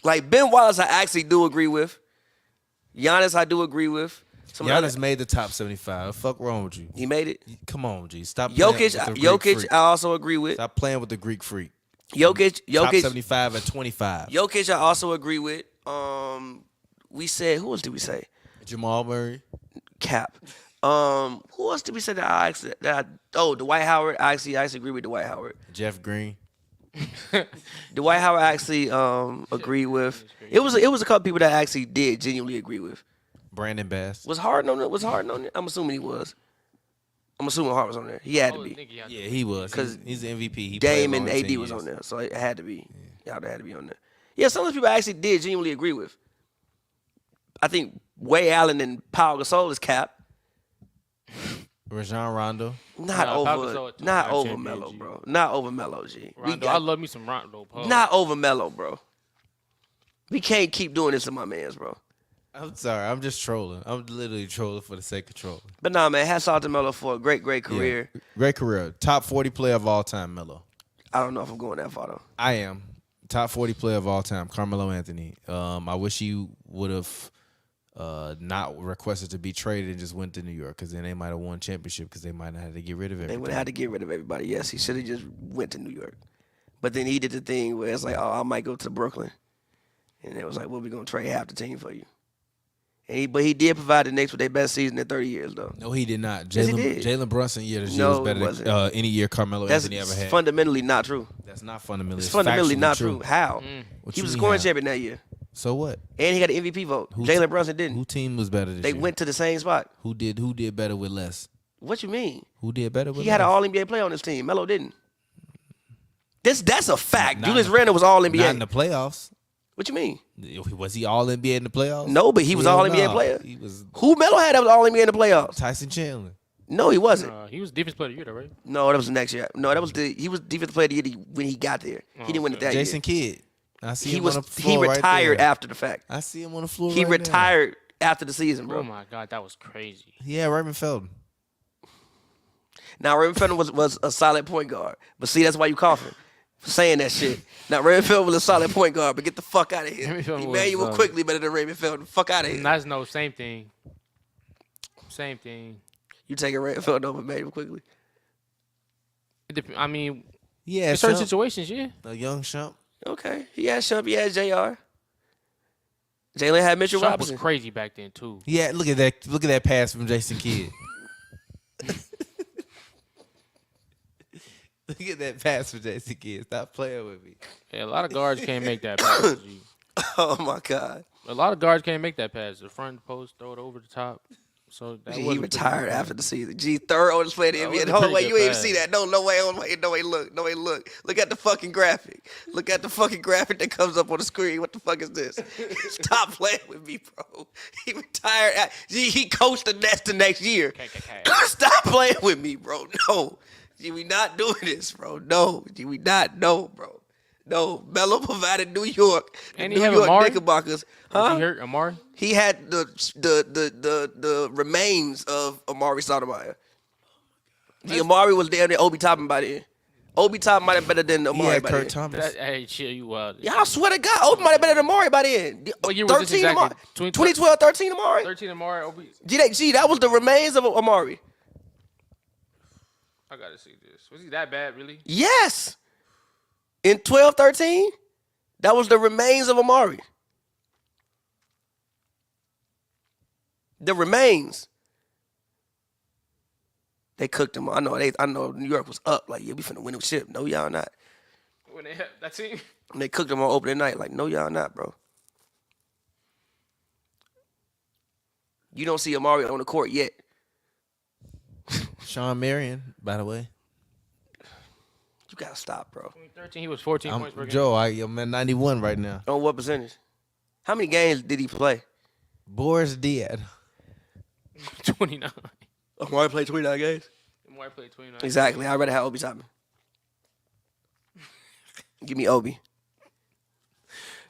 Like, Ben Wallace I actually do agree with. Giannis I do agree with. Giannis made the top 75. What the fuck wrong with you? He made it. Come on, G. Stop playing with the Greek Jokic freak. I also agree with. Stop playing with the Greek freak. Jokic, Top 75 and 25. Jokic I also agree with. We said, who else did we say? Jamal Murray. Cap. Who else did we say Dwight Howard. I actually agree with Dwight Howard. Jeff Green. Dwight Howard I actually agreed with. It was a couple people that I actually did genuinely agree with. Brandon Bass. Was Harden on it? I'm assuming he was. I'm assuming Harden was on there. He had to be. Yeah, he was. 'Cause He's the MVP. He Dame played and long AD 10 was years. on there, so it had to be. Y'all had to be on there. Yeah, some of those people I actually did genuinely agree with. I think Way Allen and Pau Gasol is cap. Rajon Rondo. Not Nah, Pau over Gasol too. not over Champion, Melo, G. bro. Not over Melo, G. Rondo, I love me some Rondo. Paul. Not over Melo, bro. We can't keep doing this to my mans, bro. I'm sorry. I'm just trolling. I'm literally trolling for the sake of trolling. But nah, man, hats off to Melo for a great career. Yeah. Great career. Top 40 player of all time, Melo. I don't know if I'm going that far, though. I am. Top 40 player of all time, Carmelo Anthony. I wish he would have not requested to be traded and just went to New York, because then they might have won championship, because they might have had to get rid of They everything. would have had to get rid of everybody. Yes, he should have just went to New York. But then he did the thing where it's like, oh, I might go to Brooklyn. And it was like, well, we're going to trade half the team for you. But he did provide the Knicks with their best season in 30 years, though. No, he did not. Yes, he did. Jalen Brunson year this year No, was it better wasn't. than any year Carmelo That's Anthony ever had. fundamentally not true. That's not fundamentally. It's fundamentally factually not true. How? What He you was a mean scoring how? champion that year. So what? And he got an MVP vote. Jalen Brunson didn't. Who team was better this They year? went to the same spot. Who did better with less? What you mean? Who did better with less? He had an All-NBA player on his team. Melo didn't. That's a fact. Not Julius in the- Randle was All-NBA. Not in the playoffs. What you mean? Was he all NBA in the playoffs? No, but he was Hell All-NBA no. player. He was Who Melo had that was All-NBA in the playoffs? Tyson Chandler. No, he wasn't. He was defense player of the year, though, right? No, that was the next year. No, that was he was defensive player of the year when he got there. He didn't win it that Jason year. Kidd. I see He him on the was floor he retired right there. after the fact. I see him on the floor. He right retired after the season, bro. Oh my God, that was crazy. Now. Yeah, Raymond Felton. Now Raymond Felton was a solid point guard, but see that's why you coughing for saying that shit. Now Raymond Felton was a solid point guard, but get the fuck out of here. Raymond Felton was Emmanuel solid. Quickly better than Raymond Felton. Fuck out of here. That's no same thing. Same thing. You taking Raymond Felton over Emmanuel Quickly? I mean, Yeah, in certain Shump. situations, yeah. A young Shump. Okay, he had Shump, he had Jr. Jalen had Mitchell Trump was Robinson. crazy back then too. Yeah, look at that. Look at that pass from Jason Kidd. Look at that pass from Jason Kidd. Stop playing with me. Yeah, a lot of guards can't make that pass. G. Oh my God. A lot of guards can't make that pass. The front post, throw it over the top. So that He wasn't retired pretty- after the season. Third oldest player in the That NBA. was a No pretty way, good you ain't even pass. see that. No way, no way, look. Look at the fucking graphic. Look at the fucking graphic that comes up on the screen. What the fuck is this? Stop playing with me, bro. He retired. He coached the Nets the next year. Stop playing with me, bro. No. G, we not doing this, bro. No. G, we not. No, bro. No. Melo provided New York. The And he New have York Amari? Knickerbockers. Was he hurt, Amari? He had the remains of Amari Stoudemire. The Amari was damn near Obi Toppin by then. Obi Toppin might have better than He Amari had by Kurt then. Thomas. Hey, chill, you wild. Yeah, I swear to God, Obi might have better than Amari by then. What year was this exactly? Amari. 2012, 13 Amari. 13 Amari. Obi. Gee, that was the remains of Amari. I gotta see this. Was he that bad, really? Yes. In 12, 13, that was the remains of Amari. The remains. They cooked him. I know New York was up. Like, yeah, we finna win the ship. No, y'all not. When they had that team? And they cooked him on opening night. Like, no, y'all not, bro. You don't see Amari on the court yet. Sean Marion, by the way. You gotta stop, bro. 2013, he was 14 points per game. Joe, I'm at 91 right now. On what percentage? How many games did he play? Boris Diaz. 29. Amari played 29 games. Amari played 29. Exactly. I'd rather have Obi Toppin. Give me Obi.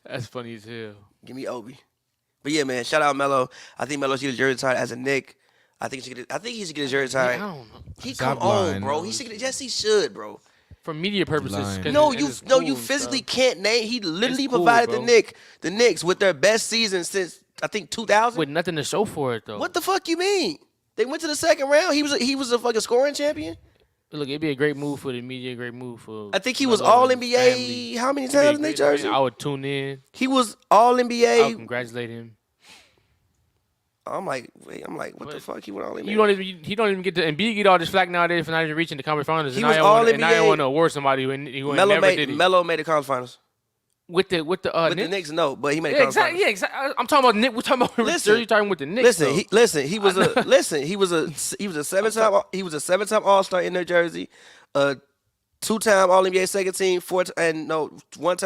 That's funny as hell. Give me Obi. But yeah, man, shout out Melo. I think Melo should get his jersey retired as a Knick. I think he should get his jersey I retired. don't know. He Stop come on, lying, bro. though. He should get. Yes, he should, bro. For media purposes. lying. 'cause No, it's you cool physically and can't name. He literally It's cool, provided bro. the Knicks with their best season since I think 2000. stuff. With nothing to show for it though. What the fuck you mean? They went to the second round. He was a fucking scoring champion. Look, it'd be a great move for the media, great move for. I think he was Melo all and his NBA. family. How many It'd be a times in their great jersey? event. I would tune in. He was all I would NBA. congratulate him. I'm like, what the But fuck? He went all NBA. He don't even get to. And B get all this flack nowadays for not even reaching the conference finals. He and was I all want, and I NBA. want to award somebody who never did it. Melo made the conference finals. With the With Knicks? the Knicks, no, but he made the Yeah, conference exactly. finals. Yeah, exactly. I'm talking about Nick. We're talking about Listen. Jersey talking with the Knicks. Listen, he was a seven-time All-Star in New Jersey, a 2-time All-NBA second team, 1-time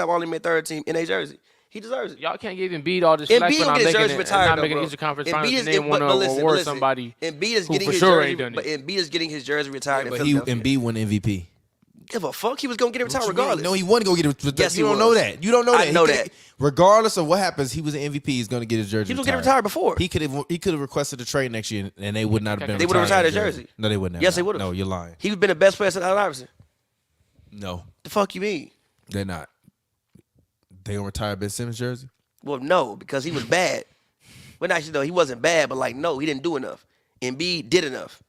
All-NBA third team in a jersey. He deserves it. Y'all can't give Embiid all this Embiid flack for gonna not get his making jersey it, retired, not though, making bro. the Eastern Conference Embiid Finals, is- and then but- want to but listen, award listen. somebody Embiid is who getting for his sure jersey, ain't done but it. Embiid is getting his jersey retired in But Philadelphia. Embiid won MVP. Give a fuck. He was gonna get it retired What you mean? regardless. No, he wasn't gonna get it. Yes, you he don't know was. that. You don't know I that. know He coulda- that. Regardless of what happens, he was an MVP. He's gonna get his jersey. He was gonna get retired before. He could have requested a trade next year, and they would not have been. They would've retiring retired his jersey. No, they wouldn't. Yes, they would've. No, you're lying. He was been the best player since Allen Iverson. No, The fuck you mean? they're not. They gonna retire Ben Simmons' jersey? Well, no, because he was bad. Well, actually, no, he wasn't bad, but no, he didn't do enough. Embiid did enough.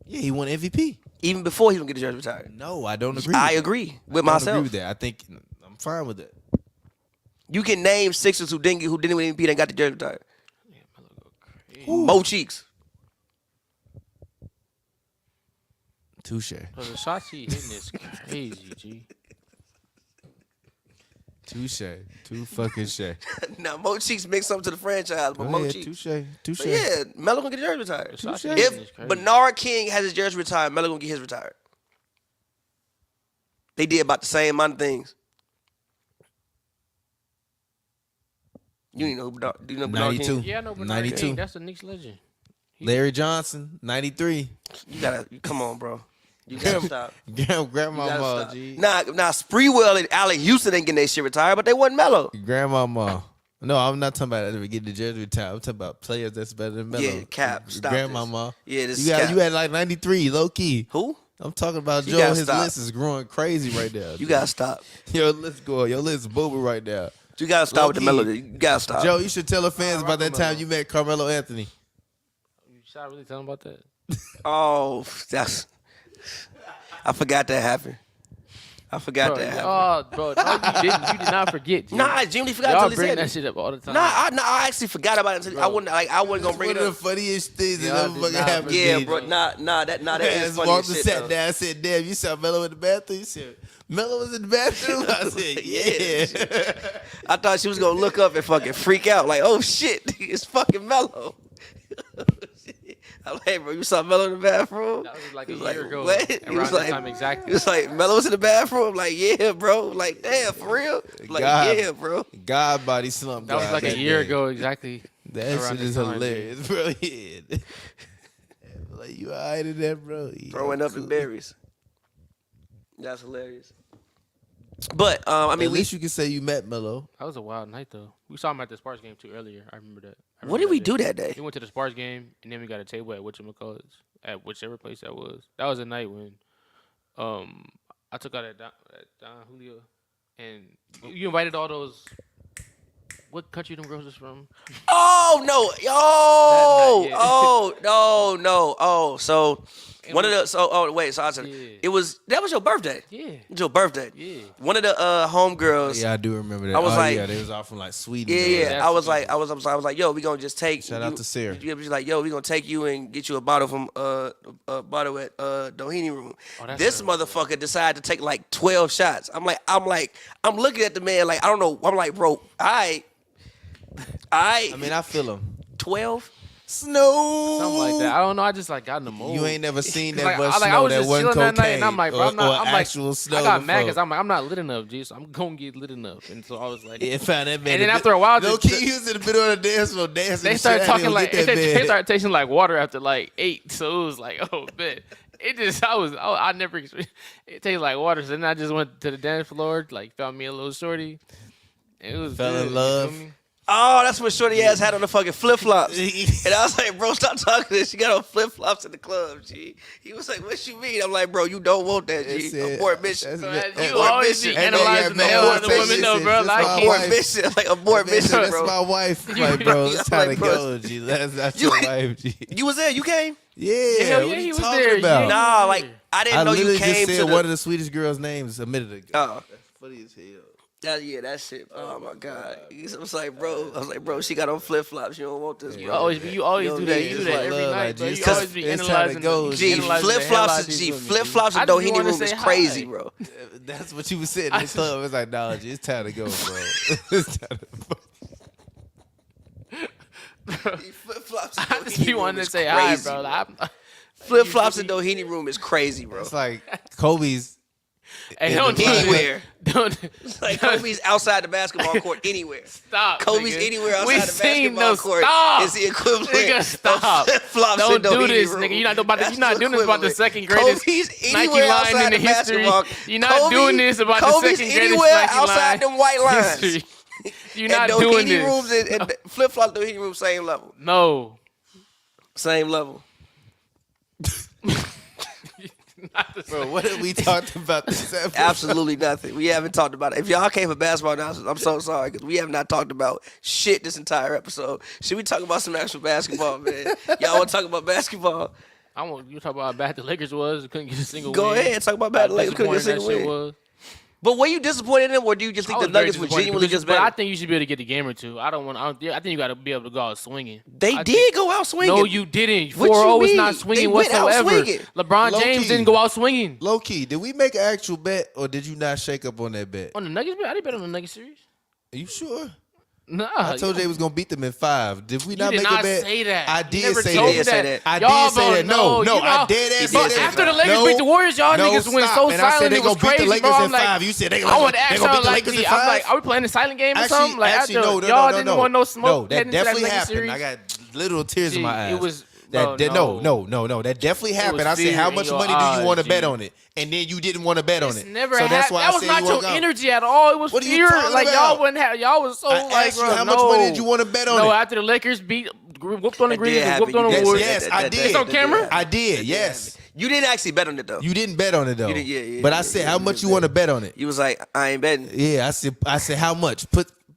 Yeah, he won MVP. Even before he was gonna get his jersey retired. No, I don't agree. I with agree with that. I don't myself. agree with that. I think I'm fine with that. You can name Sixers who didn't win MVP and got the jersey retired. Mo Cheeks. Touche. Bro, the shots he hitting is crazy, G. Touche. Too fucking shay. Now Mo Cheeks makes something to the franchise, but Mo Cheeks. Touche. Touche. But yeah, Melo gonna get his jersey retired. The shots he If hitting is crazy. Bernard King has his jersey retired, Melo gonna get his retired. They did about the same amount of things. You didn't know do you know Bernard 92. King? Yeah, I know Bernard 92. King. That's the Knicks legend. Larry Johnson, 93. You gotta come on, bro. You gotta stop. Grandma, You gotta Ma, stop. G. Nah, Spreewell and Allen Houston ain't getting their shit retired, but they wasn't Melo. Grandmama. No, I'm not talking about getting the jersey retired. I'm talking about players that's better than Melo. Yeah, Cap, stop this. Grandmama. Yeah, this you is Cap. You had like 93, low key. Who? I'm talking about You Joe. gotta His stop. list is growing crazy right now. You gotta stop. Your list going. Your list is booming right now. You gotta stop with the Low-key. Melo. You gotta stop. Joe, you should tell the fans about that time you met Carmelo Anthony. You should really tell him about that? Oh, I forgot that happened. I forgot that happened. Oh, bro, no, you didn't. You did not forget. G. Nah, I genuinely forgot Y'all until he bring said that it. shit up all the time. Nah, I actually forgot about it until I wasn't gonna bring One it of the up. funniest things that Y'all ever did fucking not happened. Yeah, to bro. me. That is funny Walked as and shit. sat though. down. I said, "Damn, you saw Melo in the bathroom." You said, "Melo was in the bathroom." I said, "Yeah." I thought she was gonna look up and fucking freak out, like, oh shit, it's fucking Melo. I'm like, hey, bro, you saw Melo in the bathroom? That was like He a was year ago. what? Around He was that like, time exactly. He was like, Melo was in the bathroom? I'm like, yeah, bro. Like, damn, for real? Like, God. yeah, bro. God body slump. That was God, like a year day. ago exactly. That around shit is that time, hilarious, bro. Yeah. Like you alright in that, bro? Yeah, Throwing up cool. in berries. That's hilarious. But, I mean, At least you can say you met Melo. That was a wild night though. We saw him at the Sparks game too earlier. I remember that. what did we do that day? We went to the Sparks game and then we got a table at whatchamacallits, at whichever place that was. That was a night when I took out at Don Julio and you invited all those. What country them girls is from? Oh no! Oh, That night, yeah. oh no! Oh, so And one of we- the so I said Yeah. that was your birthday. Yeah. It was your birthday. Yeah. One of the homegirls. Yeah, I do remember that. I was like- yeah, they was off from like Sweden. Yeah, or yeah. whatever. I was like, I was like, yo, we gonna just take. Shout out to Sarah. You was like, yo, we gonna take you and get you a bottle from a bottle at Doheny Room. Oh, that's This right. motherfucker decided to take like 12 shots. I'm looking at the man like I don't know. I'm like, bro, I I feel him. 12. Snow. Something like that. I don't know. I just like got in the mood. You ain't never seen that Like, much I snow. was That just one chilling cocaine. that night, and I'm like, bro, I'm not. I'm like, actual snow. I got mad before. because I'm like, I'm not lit enough, G. So I'm gonna get lit enough, and so I was like, Yeah, found that man. And then after a while, no just- key, he was in the middle of the dance floor dancing. they and started shit. I talking didn't like get that they man. started tasting like water after like 8. So it was like, oh man. I never experienced. It tastes like water. So then I just went to the dance floor, like found me a little shorty. It was Fell good, in love. You feel me? Oh, that's what shorty ass had on the fucking flip flops. And I was like, bro, stop talking to this. She got on flip flops in the club, G. He was like, what you mean? I'm like, bro, you don't want that, G. Abort mission. You always be analyzing the hell out of the women, though, bro. Like, Abort mission. Like, abort mission, That's bro. my wife. Like, bro, it's time to go, G. That's your wife, G. You was there? You came? Yeah, Hell what yeah, are he you was talking there. about? Yeah. Nah, like, I didn't know you literally came just to said the... one of the Swedish girls' names a minute ago. Oh. That's funny as hell. That shit. Oh my God. I was like, bro, she got on flip flops. You don't want this, bro. You always do that. You do that every night, bro. You always be analyzing. G, flip flops and Doheny room is crazy, bro. That's what you was saying in the club. It's like, nah, G, it's time to go, bro. It's time to Flip flops. I just be wanting to say hi, bro. Flip flops in Doheny room is crazy, bro. It's like Kobe's. Hey, don't do it. Anywhere. Don't. Like Kobe's outside the basketball court anywhere. Stop. Kobe's nigga. anywhere outside We the seen basketball no court stop. is the equivalent Nigga, stop. of flip flops Don't in do Doheny this, room. nigga. You're not That's doing this about the equivalent. second greatest Kobe's Nike anywhere line outside in the the history. basketball. You're not doing this about the Kobe's second greatest anywhere Nike outside line them white lines. history. You're And not doing Doheny this. rooms and flip flop Doheny room same level. No. Same level. Bro, what have we talked about this episode? Absolutely nothing. We haven't talked about it. If y'all came for basketball announcers, I'm so sorry because we have not talked about shit this entire episode. Should we talk about some actual basketball, man? Y'all want to talk about basketball? I want you to talk about how bad the Lakers was. Couldn't get a single Go win. ahead, talk about bad the Lakers couldn't get a Disappointing single that shit win. was. But were you disappointed in them, or do you just think I the was very Nuggets were disappointed genuinely because- just But I better? think you should be able to get a game or two. I think you got to be able to go out swinging. They I did think- go out swinging. No, you didn't. What you 4-0 is mean? not They swinging went out whatsoever. swinging. LeBron Low James key. didn't go out swinging. Low key, did we make an actual bet or did you not shake up on that bet? On the Nuggets, I didn't bet on the Nuggets series. Are you sure? Nah. I told you they was gonna beat them in 5. Did we not did make not a bet? say that. I You did never say told me that. that. I Y'all did say both that. know, No, you know, I dead ass but said that. after the Lakers beat the Warriors, y'all niggas went so and I said silent. they It was gonna beat the crazy, Lakers bro. I'm in like, 5. You said they I want to ask gonna y'all beat the like, Lakers in I'm like, 5. are we playing a silent game or something? Like, after no, y'all didn't want no smoke. that heading into definitely Lakers happened. series? I got little tears in Gee, my eyes. it was- That, bro, no. That definitely happened. was I said, fear how in much your money do you want to eyes, bet G. on it? And then you didn't want to bet on It's it. never so that's why that I was said not you your walk out. energy at all. It was What are you fear. talking Like about? y'all wouldn't have. Y'all was so I like, asked you, bro, how much money did you want to bet on No, it? after the Lakers whooped on the That Grizzlies, did and happen. whooped on the You did Warriors. say Yes, I did. It's on camera? I did, yes. You didn't actually bet on it though. You didn't bet on it though. didn't- yeah, but I yeah, said, yeah, how you much didn't you bet. want to bet on it? You was like, I ain't betting. Yeah, I said, how much?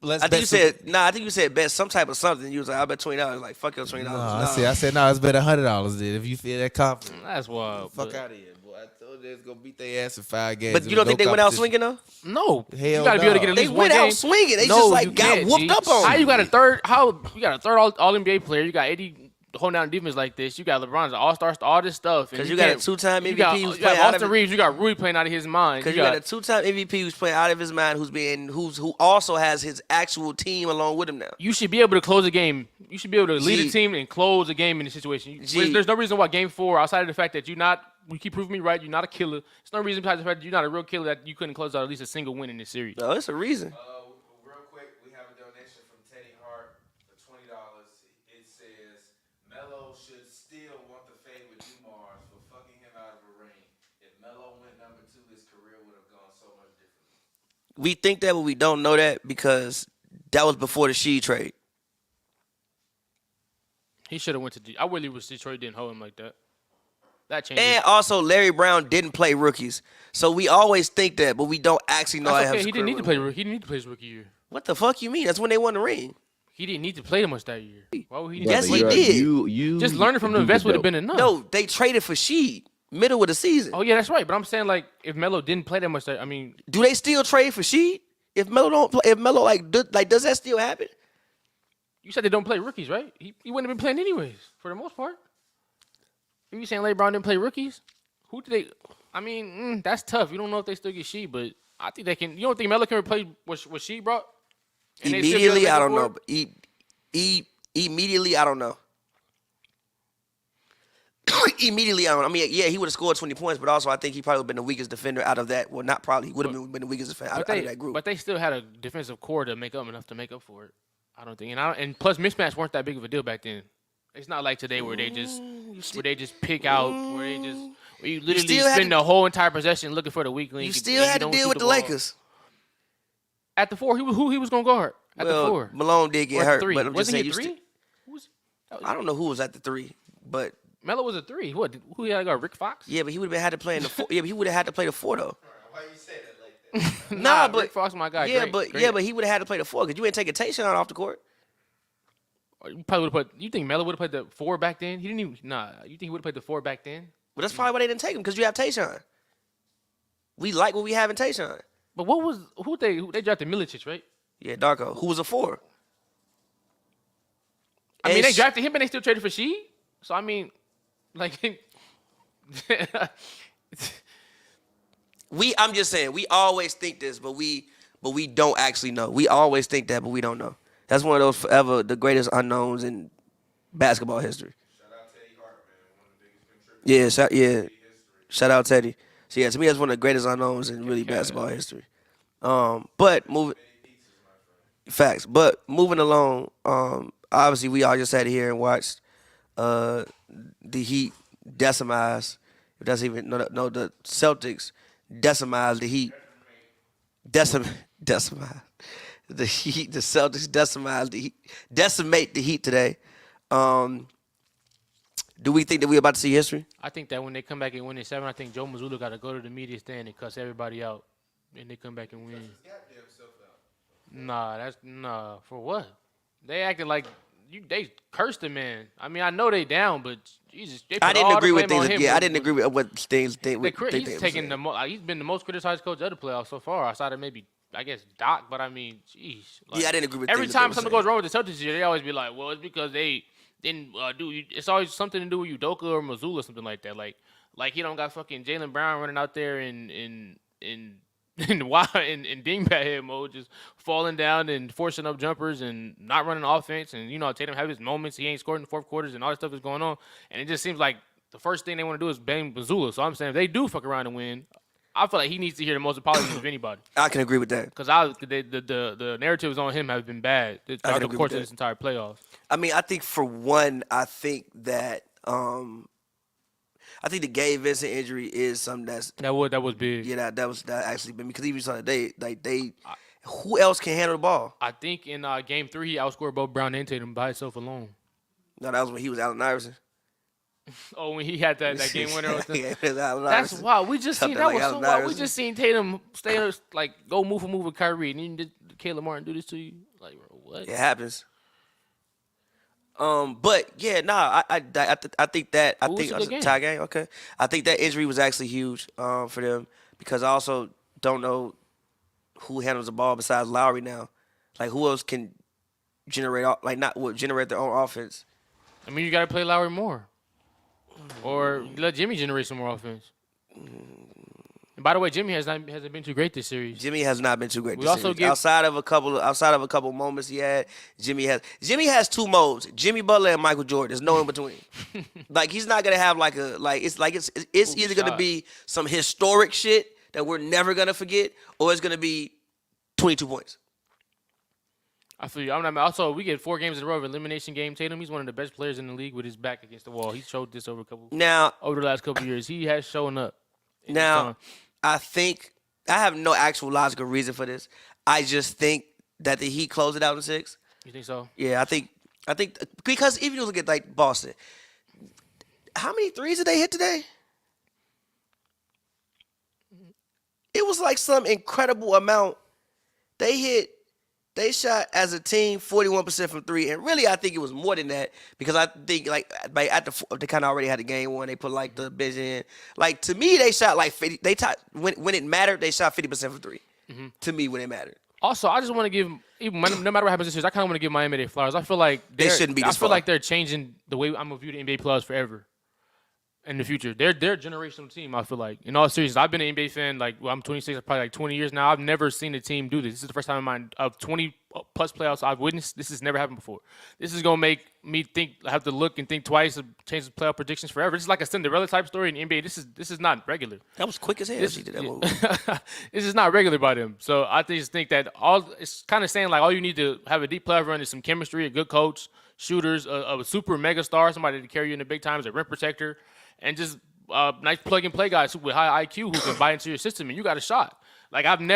Let's I bet think you said bet some type of something. You was like, I bet $20. Like, fuck your $20. No, I said, no, let's bet $100 then. If you feel that confident, That's wild. fuck but- out of here, boy. I told you they was gonna beat their ass in 5 games. But you don't think they went out swinging though? No, you Hell got to be able to get no. at They least one went game. out swinging. They No, just like you got can't, whooped G. up on. How you got a third? You got a third all NBA player? You got 80 holding down defense like this. You got LeBron's all-star, all this stuff. Because you got a two-time You MVP got, who's you got playing out of Austin it. Reeves. You got Rui playing out of his mind. Because you got a two-time MVP who's playing out of his mind, who also has his actual team along with him now. You should be able to close a game. You should be able to lead G. a team and close a game in this situation. G. There's no reason why Game 4, outside of the fact that you keep proving me right, you're not a killer. There's no reason besides the fact that you're not a real killer that you couldn't close out at least a single win in this series. No, it's a reason. Real quick, we have a donation from Teddy Hart for $20. It says, Melo should still want the fade with Dumars for fucking him out of a ring. If Melo went number 2, his career would have gone so much differently. We think that, but we don't know that because that was before the She trade. He should have went to I really wish Detroit didn't hold him like that. That changes. And also, Larry Brown didn't play rookies. So we always think that, but we don't actually know That's how okay. his He didn't career need to would play. have He didn't need to play his rookie year. been. What the fuck you mean? That's when they won the ring. He didn't need to play that much that year. Why would he? Yes, need he to play? did. You Just learning from the vets would have been enough. No, they traded for Sheed middle of the season. Oh yeah, that's right. But I'm saying like if Melo didn't play that much, I mean, Do they still trade for Sheed? If Melo don't play, if Melo does that still happen? you said they don't play rookies, right? He wouldn't have been playing anyways for the most part. If you saying LeBron didn't play rookies, who did they? I mean, that's tough. You don't know if they still get Sheed, but I think they can. You don't think Melo can replace what Sheed brought? And they still be able to Immediately, make I up don't for know. it? But immediately, I don't know. Immediately, I don't know. I mean, yeah, he would have scored 20 points, but also I think he probably would have been the weakest defender out of that. Well, not probably. He would have been the weakest defender out of that group. But they still had a defensive core to make up enough to make up for it. I don't think, and plus mismatch weren't that big of a deal back then. It's not like today where they just pick out where you literally still had spend to- the whole entire possession looking for the weak link. You and still had to don't deal shoot with the ball. Lakers. At the 4, who he was going to guard? At the 4. Malone did get Or at hurt, the 3. but I'm just Wasn't saying he you a 3? Who was, I don't know who was at the 3, but Melo was a 3. What? Who he had to guard? Rick Fox? yeah, but he would have had to play in the 4. Yeah, but he would have had to play the 4 though. Why you say that like that? Nah, but Rick Fox, my guy. yeah, great. but he would have had to play the 4 because you ain't taking Tayshaun off the court. You probably would have put. You think Melo would have played the 4 back then? He didn't even. Nah. You think he would have played the 4 back then? Well, that's probably why they didn't take him because you have Tayshaun. We like what we have in Tayshaun. But what was who they drafted Milicic, right? Yeah, Darko, who was a 4. I mean, And they drafted him and they still traded for Sheed. So I mean, like, I'm just saying, we always think this, but we don't actually know. We always think that, but we don't know. That's one of those forever the greatest unknowns in basketball history. Shout out Teddy Hart, man. One of the biggest contributors. Shout out Teddy. So yeah, to me that's one of the greatest unknowns in really basketball history. But moving facts. But moving along, obviously we all just sat here and watched the Heat decimize. If that's even no, the Celtics decimize the Heat. Decimize. The Heat, the Celtics decimate the Heat today. Do we think that we're about to see history? I think that when they come back and win in 7, I think Joe Mazzulla got to go to the media stand and cuss everybody out, and they come back and win. Nah, for what? They acted like they cursed the man. I mean, I know they down, but Jesus, they put I didn't all agree the with blame on things. him. Yeah, I didn't agree with what things. He's taking he's been the most criticized coach of the playoffs so far, outside of maybe I guess Doc. But I mean, jeez. Like, Yeah, I didn't agree with every things that time they something were goes wrong with the Celtics this year, they always be like, "Well, it's because they didn't do." It's always something to do with Udoka or Mazzulla or something like that. Like he don't got fucking Jaylen Brown running out there in dingbat head mode, just falling down and forcing up jumpers and not running offense. And Tatum have his moments. He ain't scored in the fourth quarters and all that stuff is going on. And it just seems like the first thing they want to do is bang Mazzulla. So I'm saying if they do fuck around and win, I feel like he needs to hear the most apologies of anybody. I can agree with that. Because the narratives on him have been bad throughout the course of this entire playoffs. I mean, I think for one, I think that I think the Gabe Vincent injury is something that was big. Yeah, that actually been because even so they who else can handle the ball? I think in game 3 he outscored both Brown and Tatum by himself alone. No, that was when he was Allen Iverson. Oh, when he had that game winner. Yeah, it was Allen That's Iverson. wild. We just seen Something that like was so Allen wild. We Iverson. just seen Tatum go move for move with Kyrie, and then did Caleb Martin do this to you? Like, bro, what? It happens. But yeah, nah, I think that Who was a good game? tie game. Okay, I think that injury was actually huge for them because I also don't know who handles the ball besides Lowry now. Like who else can generate their own offense? I mean, you got to play Lowry more, or let Jimmy generate some more offense. And by the way, Jimmy hasn't been too great this series. Jimmy has not been too great. We This also series. Outside of a couple moments he had, Jimmy has two modes: Jimmy Butler and Michael Jordan. There's no in between. Like he's not gonna have it's either gonna be some historic shit that we're never gonna forget, or it's gonna be 22 points. I feel you. Also, we get 4 games in a row of elimination game. Tatum, he's one of the best players in the league with his back against the wall. He showed this over the last couple years. He has shown up. Now, I think I have no actual logical reason for this. I just think that the Heat close it out in 6. You think so? Yeah, I think because even if you look at like Boston, how many threes did they hit today? It was like some incredible amount. They shot as a team 41% from 3, and really I think it was more than that because I think they kind of already had the game won. They put like the bench in. Like to me, they shot like 50. When it mattered, they shot 50% from 3. Mm-hmm. To me, when it mattered. Also, I just want to give no matter what happens this year, I kind of want to give Miami their flowers. I feel like they shouldn't be. I feel like they're changing the way I'm gonna view the NBA playoffs forever. In the future, they're a generational team. I feel like, in all seriousness, I've been an NBA fan. I'm 26, probably 20 years now. I've never seen a team do this. This is the first time in my 20 plus playoffs I've witnessed. This has never happened before. This is gonna make me have to look and think twice of change the playoff predictions forever. This is like a Cinderella type story in the NBA. This is not regular. That was quick as hell. She did that move. This is not regular by them. So I just think that it's kind of saying like all you need to have a deep playoff run is some chemistry, a good coach, shooters, a super mega star, somebody to carry you in the big times, a rim protector. And just nice plug and play guys with high IQ who can buy into your system, and you got a shot. Like I don't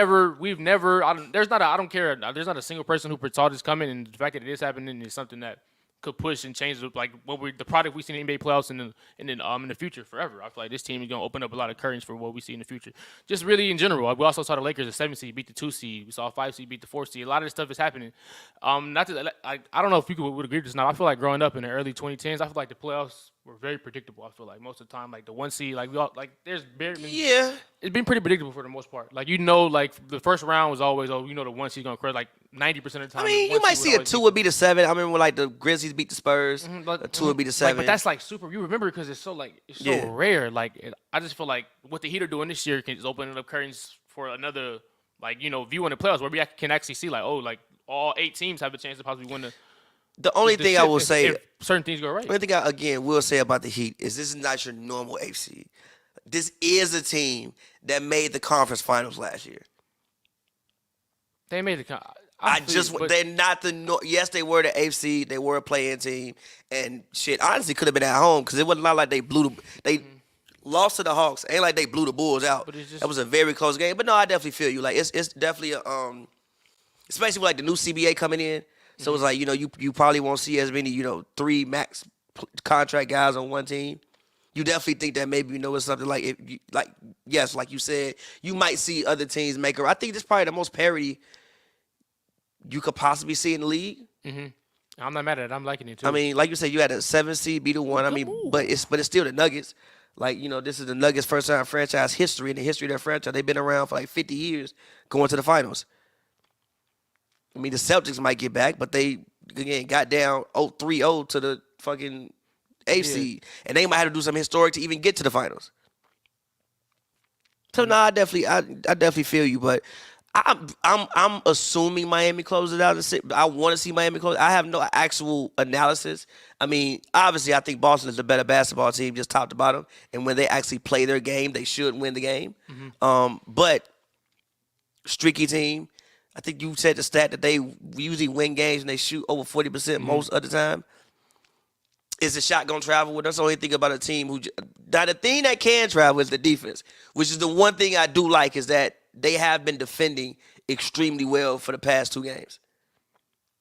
care. There's not a single person who saw this coming, and the fact that it is happening is something that could push and change like the product we see in the NBA playoffs and in the future forever. I feel like this team is gonna open up a lot of curtains for what we see in the future. Just really in general. We also saw the Lakers, a 7 seed, beat the 2 seed. We saw a 5 seed beat the 4 seed. A lot of this stuff is happening. I don't know if you would agree with this now. I feel like growing up in the early 2010s, I feel like the playoffs were very predictable. I feel like most of the time, like the 1 seed, like it's been pretty predictable for the most part. Like like the first round was always the 1 seed gonna crush like 90% of the time. I mean, you might see a 2 would be the 7. I remember when like the Grizzlies beat the Spurs, a 2 would be the 7. But that's like super. You remember because it's so rare. Like I just feel like what the Heat are doing this year can just open up curtains for another view in the playoffs where we can actually see like all 8 teams have a chance to possibly win the only thing I will say, if certain things go right. The only thing I again will say about the Heat is this is not your normal AFC. This is a team that made the conference finals last year. They made the. They're not the. Yes, they were the AFC. They were a play-in team, and shit. Honestly, could have been at home because it wasn't like they lost to the Hawks. Ain't like they blew the Bulls out. That was a very close game. But no, I definitely feel you. Like it's definitely especially with like the new CBA coming in. So it's like you probably won't see as many 3 max contract guys on one team. You definitely think that maybe it's something like yes, like you said, you might see other teams make her. I think this is probably the most parity you could possibly see in the league. Mm-hmm. I'm not mad at it. I'm liking it too. I mean, like you said, you had a 7 seed beat a 1. I mean, but it's still the Nuggets. Like this is the Nuggets' first time franchise history in the history of their franchise. They've been around for like 50 years, going to the finals. I mean, the Celtics might get back, but they again got down 3-0 to the fucking AFC, and they might have to do something historic to even get to the finals. So no, I definitely feel you, but I'm assuming Miami closes out. I want to see Miami close. I have no actual analysis. I mean, obviously, I think Boston is the better basketball team, just top to bottom, and when they actually play their game, they should win the game. Mm-hmm. But streaky team. I think you said the stat that they usually win games and they shoot over 40% most of the time. Is the shot going to travel? Well, that's the only thing about a team who – now, the thing that can travel is the defense, which is the one thing I do like is that they have been defending extremely well for the past 2 games.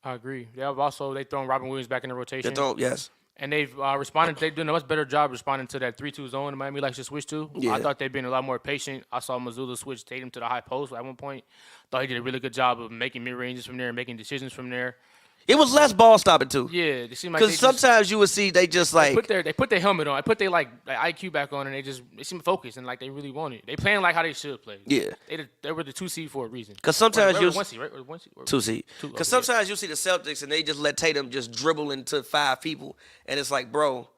I agree. They thrown Robin Williams back in the rotation. Yes. And they've responded. They've done a much better job responding to that 3-2 zone that Miami likes to switch to. Yeah. I thought they'd been a lot more patient. I saw Mazzulla switch Tatum to the high post at one point. Thought he did a really good job of making mid-ranges from there and making decisions from there. It was less ball stopping too. Yeah, it seemed like because sometimes you would see they just like they put their helmet on. They put their IQ back on, and they seem focused and like they really want it. They playing like how they should play. Yeah, they were the 2 seed for a reason. Because sometimes you 1 seed, right? Or 1 seed, 2 seed. Because sometimes you see the Celtics and they just let Tatum just dribble into 5 people, and it's like, bro,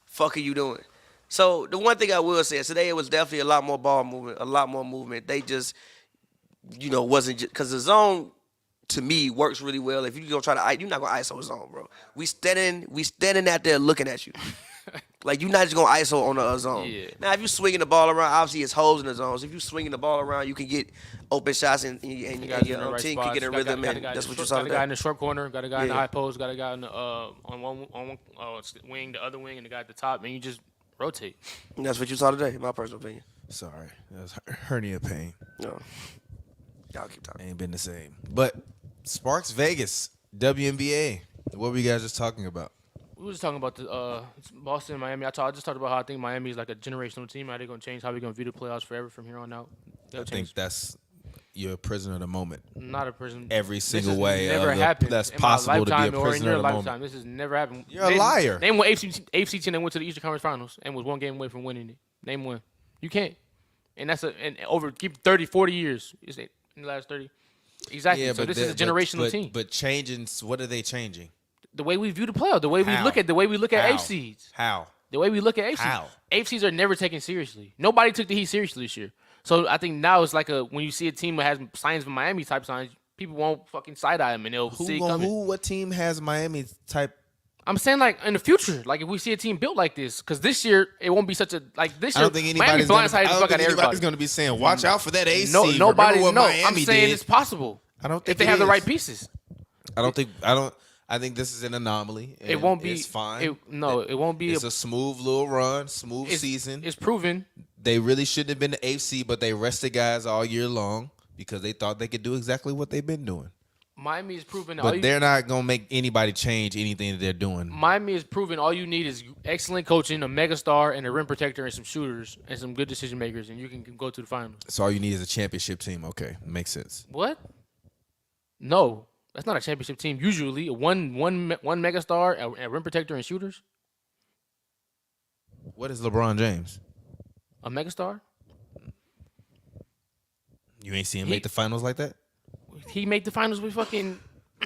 fuck are you doing? So the one thing I will say is today it was definitely a lot more ball movement, a lot more movement. They just wasn't just because the zone. To me, works really well. If you're gonna try to, you're not gonna ISO a zone, bro. We standing out there looking at you. Like you're not just gonna ISO on a zone. Yeah. Now, if you're swinging the ball around, obviously it's holes in the zones. If you're swinging the ball around, you can get open shots and your team can get a rhythm. And that's what you saw. Got a guy in the short corner. Got a guy in the high post. Got a guy on one wing, the other wing, and the guy at the top. And you just rotate. And that's what you saw today, in my personal opinion. Sorry, that was hernia pain. No, y'all keep talking. Ain't been the same, but. Sparks Vegas, WNBA. What were you guys just talking about? We were just talking about the Boston and Miami. I just talked about how I think Miami is like a generational team. How they're going to change how we're going to view the playoffs forever from here on out. I think you're a prisoner of the moment. Not a prisoner. Every single way. Never happened. That's possible to be a prisoner of the moment. This has never happened. You're a liar. Name one AFC team that went to the Eastern Conference Finals and was 1 game away from winning it. Name one. You can't. And that's over 30, 40 years. Is it in the last 30? Exactly. Yeah, so this is a generational team. But changing, what are they changing? The way we view the playoff, the way we look at AFCs. How? The way we look at AFCs. How? AFCs are never taken seriously. Nobody took the Heat seriously this year. So I think now it's like when you see a team that has signs of Miami type signs, people won't fucking side eye them and they'll see it coming. What team has Miami type? I'm saying like in the future, like if we see a team built like this, because this year it won't be such a this year. I don't think anybody's going to be saying, "Watch out for that AC." Nobody. No, I'm saying it's possible. I don't think if they have the right pieces. I don't I think this is an anomaly. It won't be. It's fine. It won't be. It's a smooth little run, smooth season. It's proven. They really shouldn't have been the AFC, but they rested guys all year long because they thought they could do exactly what they've been doing. Miami is proven. But they're not going to make anybody change anything that they're doing. Miami is proven all you need is excellent coaching, a megastar, and a rim protector, and some shooters, and some good decision makers, and you can go to the finals. So all you need is a championship team. Okay, makes sense. What? No, that's not a championship team. Usually, one megastar, a rim protector, and shooters. What is LeBron James? A megastar? You ain't seen him make the finals like that? He made the finals with fucking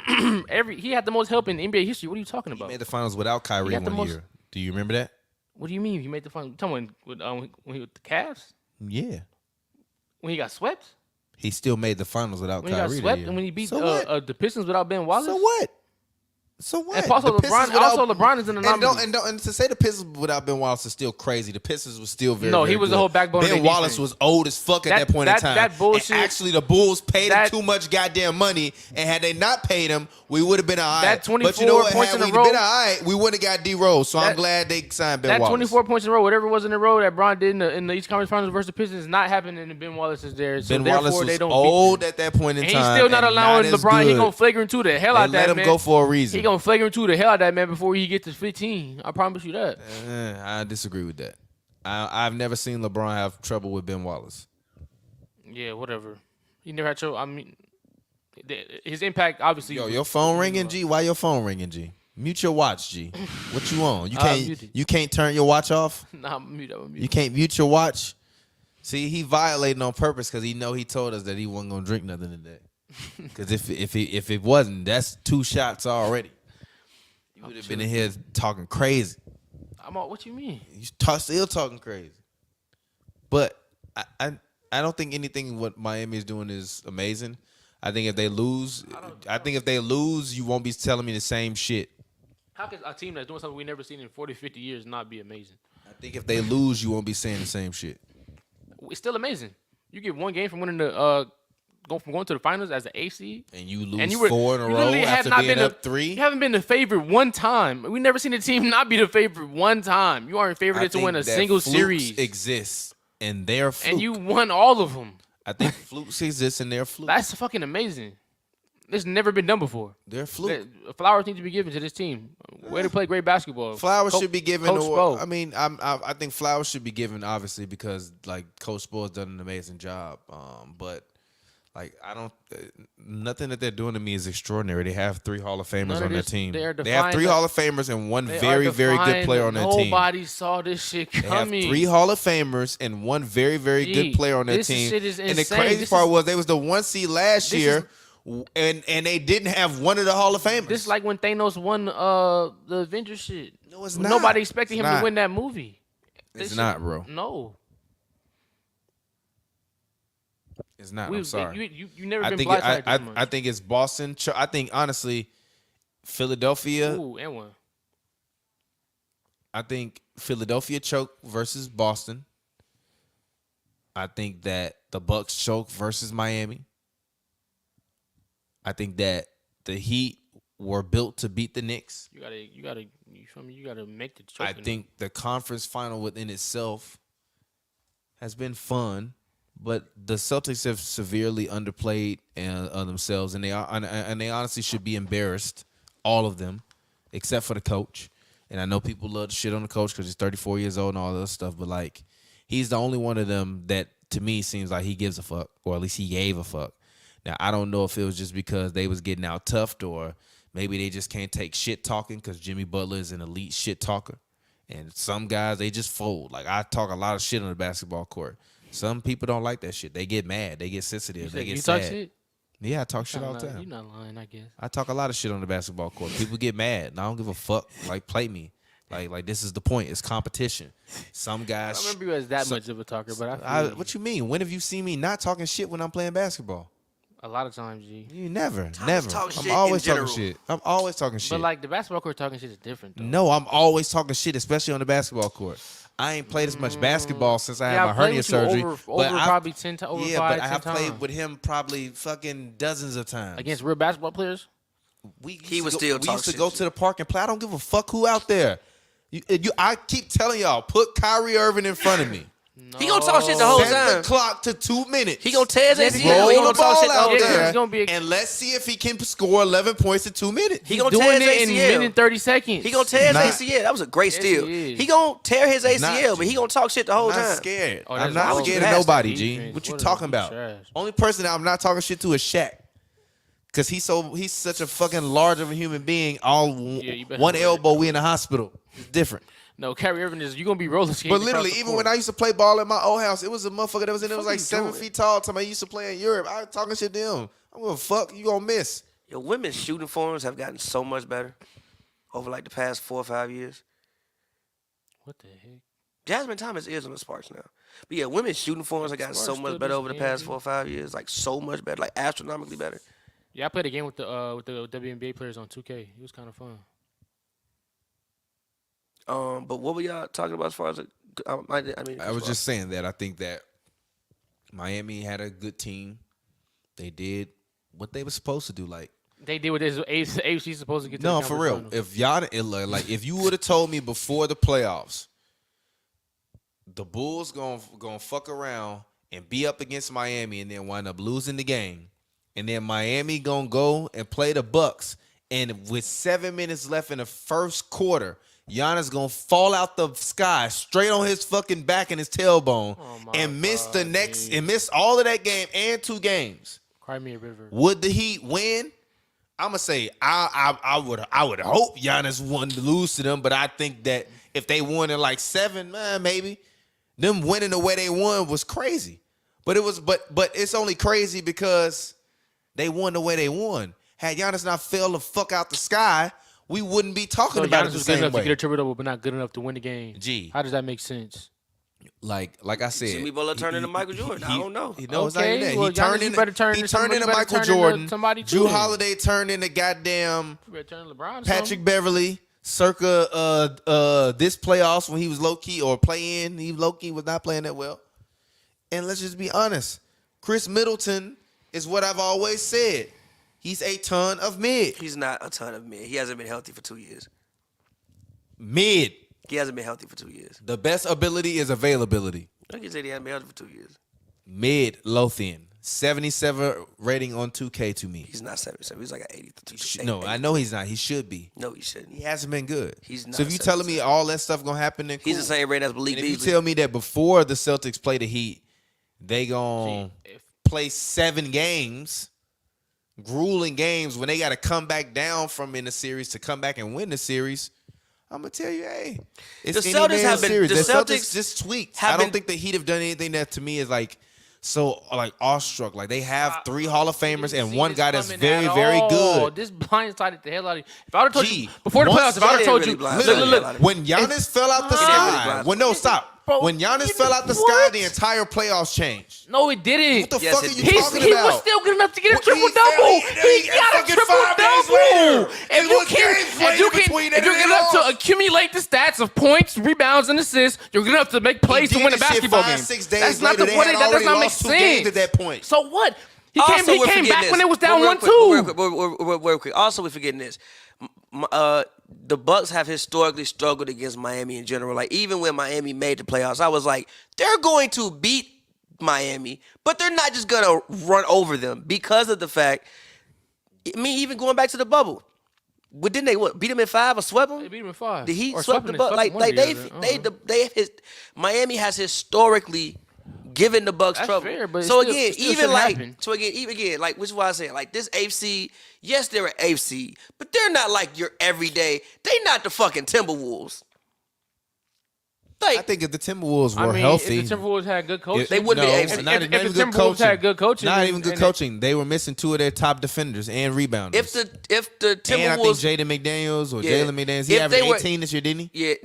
he had the most help in NBA history. What are you talking about? He made the finals without Kyrie one year. Do you remember that? What do you mean he made the finals? Tell me when he with the Cavs? Yeah. When he got swept? He still made the finals without When Kyrie. he got swept and when he beat the Pistons without Ben Wallace? So what? So what? And also LeBron is an anomaly. And to say the Pistons without Ben Wallace is still crazy. The Pistons was still very, No, very he was good. the whole backbone of Ben their Wallace defense. was old as fuck at that point in time. That bullshit. And actually, the Bulls paid him too much goddamn money. And had they not paid him, we would have been all right. That 24 but you know what? points Had in we a row. been all right, we wouldn't have got D Rose. So I'm glad they signed Ben That Wallace. 24 points in a row, whatever it was in a row that Bron did in the East Conference Finals versus the Pistons, is not happening. And Ben Wallace is there. So Ben Wallace therefore, was they don't old beat at that point in and time. he's still not allowing as LeBron. He good. gonna flagrant to the hell They out that let him man. go for a reason. He gonna flagrant to the hell out that man before he gets to 15. I promise you that. I disagree with that. I've never seen LeBron have trouble with Ben Wallace. Yeah, whatever. He never had trouble. I mean, his impact obviously. Yo, your phone ringing, G? Why your phone ringing, G? Mute your watch, G. What you on? You can't turn your watch off? Nah, I'm mute. You can't mute your watch? See, he violating on purpose because he told us that he wasn't gonna drink nothing today. Because if it wasn't, that's 2 shots already. You would have been in here talking crazy. What you mean? You still talking crazy. But I don't think anything what Miami is doing is amazing. I think if they lose, you won't be telling me the same shit. How can a team that's doing something we never seen in 40, 50 years not be amazing? I think if they lose, you won't be saying the same shit. It's still amazing. You get one game from winning going to the finals as an AC, and you lose 4 in a row after being up 3. You haven't been the favorite one time. We never seen a team not be the favorite one time. You aren't favored to win a single series. Exists and they're fluke. And you won all of them. I think flukes exist and they're fluke. That's fucking amazing. This never been done before. They're fluke. Flowers need to be given to this team. Way to play great basketball. Flowers should be given. I mean, I think flowers should be given obviously because like Coach Spoel's done an amazing job. But like nothing that they're doing to me is extraordinary. They have 3 Hall of Famers on their team. They have 3 Hall of Famers and 1 very, very good player on their team. Nobody saw this shit coming. They have 3 Hall of Famers and 1 very, very good player on their team. Shit is insane. And the crazy part was they was the 1 seed last year. And they didn't have one of the Hall of Famers. This is like when Thanos won the Avengers shit. No, it's not. Nobody expected him to win that movie. It's not, bro. No. It's not. I'm sorry. You never been blindsided this much. I think it's Boston. I think, honestly, Philadelphia. Ooh, and one. I think Philadelphia choke versus Boston. I think that the Bucks choke versus Miami. I think that the Heat were built to beat the Knicks. You gotta make the choke. I think the conference final within itself has been fun, but the Celtics have severely underplayed themselves, and they honestly should be embarrassed, all of them, except for the coach. And I know people love to shit on the coach because he's 34 years old and all that stuff, but like he's the only one of them that to me seems like he gives a fuck, or at least he gave a fuck. Now, I don't know if it was just because they was getting out toughed or maybe they just can't take shit talking because Jimmy Butler is an elite shit talker. And some guys, they just fold. Like, I talk a lot of shit on the basketball court. Some people don't like that shit. They get mad. They get sensitive. They get sad. Talk shit? Yeah, I talk shit all the time. You're not lying, I guess. I talk a lot of shit on the basketball court. People get mad, and I don't give a fuck. Like, play me. Like this is the point. It's competition. Some guys. I don't remember you as that much of a talker, but what you mean? When have you seen me not talking shit when I'm playing basketball? A lot of times, G. You never. I'm always talking shit. I'm always talking shit. But like the basketball court talking shit is different, though. No, I'm always talking shit, especially on the basketball court. I ain't played as much basketball since I had my hernia surgery. Probably 10 times. But I have played with him probably fucking dozens of times. Against real basketball players? we used to go to the park and play. I don't give a fuck who out there. I keep telling y'all, put Kyrie Irving in front of me. No. He gonna talk shit the whole time. Set the clock to 2 minutes. He gonna tear his ACL. Roll He the gonna talk ball shit the out whole there, time. and let's see if he can score 11 points in 2 minutes. He gonna doing tear it his in ACL. minute and 30 seconds. He gonna tear his ACL. That was a great steal. He gonna tear his ACL, but he gonna talk shit the whole time. I'm not scared. Oh, I'm not scared of nobody, G. What you talking about? Trash. Only person that I'm not talking shit to is Shaq. Cause he's such a fucking large of a human being. One elbow, we in the hospital. It's different. No, Kyrie Irving is you gonna be roller skating. But literally, even when I used to play ball at my old house, it was a motherfucker that was in there was like 7 feet tall. Time I used to play in Europe, I was talking shit to him. I'm gonna fuck you gonna miss. Yo, women's shooting forms have gotten so much better over like the past 4 or 5 years. What the heck? Jasmine Thomas is on the Sparks now. But yeah, women's shooting forms have gotten so much better over the past 4 or 5 years. Like so much better, like astronomically better. Yeah, I played a game with the WNBA players on 2K. It was kind of fun. But what were y'all talking about as far as I was just saying that I think that Miami had a good team. They did what they were supposed to do. Like they did what AFC's supposed to get. To no, the for real. finals. If y'all like, if you would have told me before the playoffs, the Bulls gonna fuck around and be up against Miami and then wind up losing the game, and then Miami gonna go and play the Bucks, and with 7 minutes left in the first quarter, Giannis gonna fall out the sky straight on his fucking back and his tailbone and miss miss all of that game and 2 games. Cry me a river. Would the Heat win? I'm gonna say I would hope Giannis won to lose to them, but I think that if they won in like 7, maybe them winning the way they won was crazy. But it's only crazy because they won the way they won. Had Giannis not fell the fuck out the sky, we wouldn't be talking about it the same way. Giannis was good enough to get a triple-double, but not good enough to win the game. Gee. How does that make sense? Like I said, Jimmy Butler turned into Michael Jordan. I don't know. No, it's not even that. Well, He turned into Michael Jordan. Drew Holiday turned into goddamn Patrick Beverly. Circa this playoffs when he was low key or playing, he low key was not playing that well. And let's just be honest, Chris Middleton is what I've always said. He's a ton of mid. He's not a ton of mid. He hasn't been healthy for 2 years. Mid. He hasn't been healthy for 2 years. The best ability is availability. I can say he hasn't been healthy for 2 years. Mid, low thin. 77 rating on 2K to me. He's not 77. He's like an 82. No, I know he's not. He should be. No, he shouldn't. He hasn't been good. He's not. So if you telling me all that stuff gonna happen, then cool. He's the same rating as Malik Beasley. If you tell me that before the Celtics play the Heat, they gonna play 7 games, grueling games, when they got to come back down from in the series to come back and win the series, I'm gonna tell you, hey, it's the Celtics have been. Series. The Celtics just tweaked. I don't think the Heat have done anything that to me is like so like awestruck. Like they have 3 Hall of Famers and one guy that's very, very good. This blindsided the hell out of you. If I would have told you before the playoffs, if I would have told you, look, when Giannis fell out the sky, stop. When Giannis fell out the sky, the entire playoffs changed. No, it didn't. What the fuck are you talking He about? was still good enough to get a triple-double. He got a triple-double. If you're good enough to accumulate the stats of points, rebounds, and assists, you're good enough to make plays to win a basketball game. 6 days That's not later, the point. That does not make sense. At that point. So what? He came back when it was down 1-2. Real quick. Also, we're forgetting this. The Bucks have historically struggled against Miami in general. Like, even when Miami made the playoffs, I was like, they're going to beat Miami, but they're not just going to run over them because of the fact, even going back to the bubble. But didn't they beat them in 5 or swept them? They beat them in 5. The Heat swept the Bucks. Miami has historically given the Bucks trouble. Fair, but so still, again, still even like, happen. so again, like, which is why I say, like, this AFC, yes, they're an AFC, but they're not like your everyday. They not the fucking Timberwolves. Like, I think if the Timberwolves were healthy, if the Timberwolves had good coaching, they wouldn't be AFC. If the Timberwolves had good coaching, not even good coaching, they were missing 2 of their top defenders and rebounders. If the Timberwolves, and I think Jaden McDaniels or Jalen McDaniels, he averaged 18 this year, didn't he?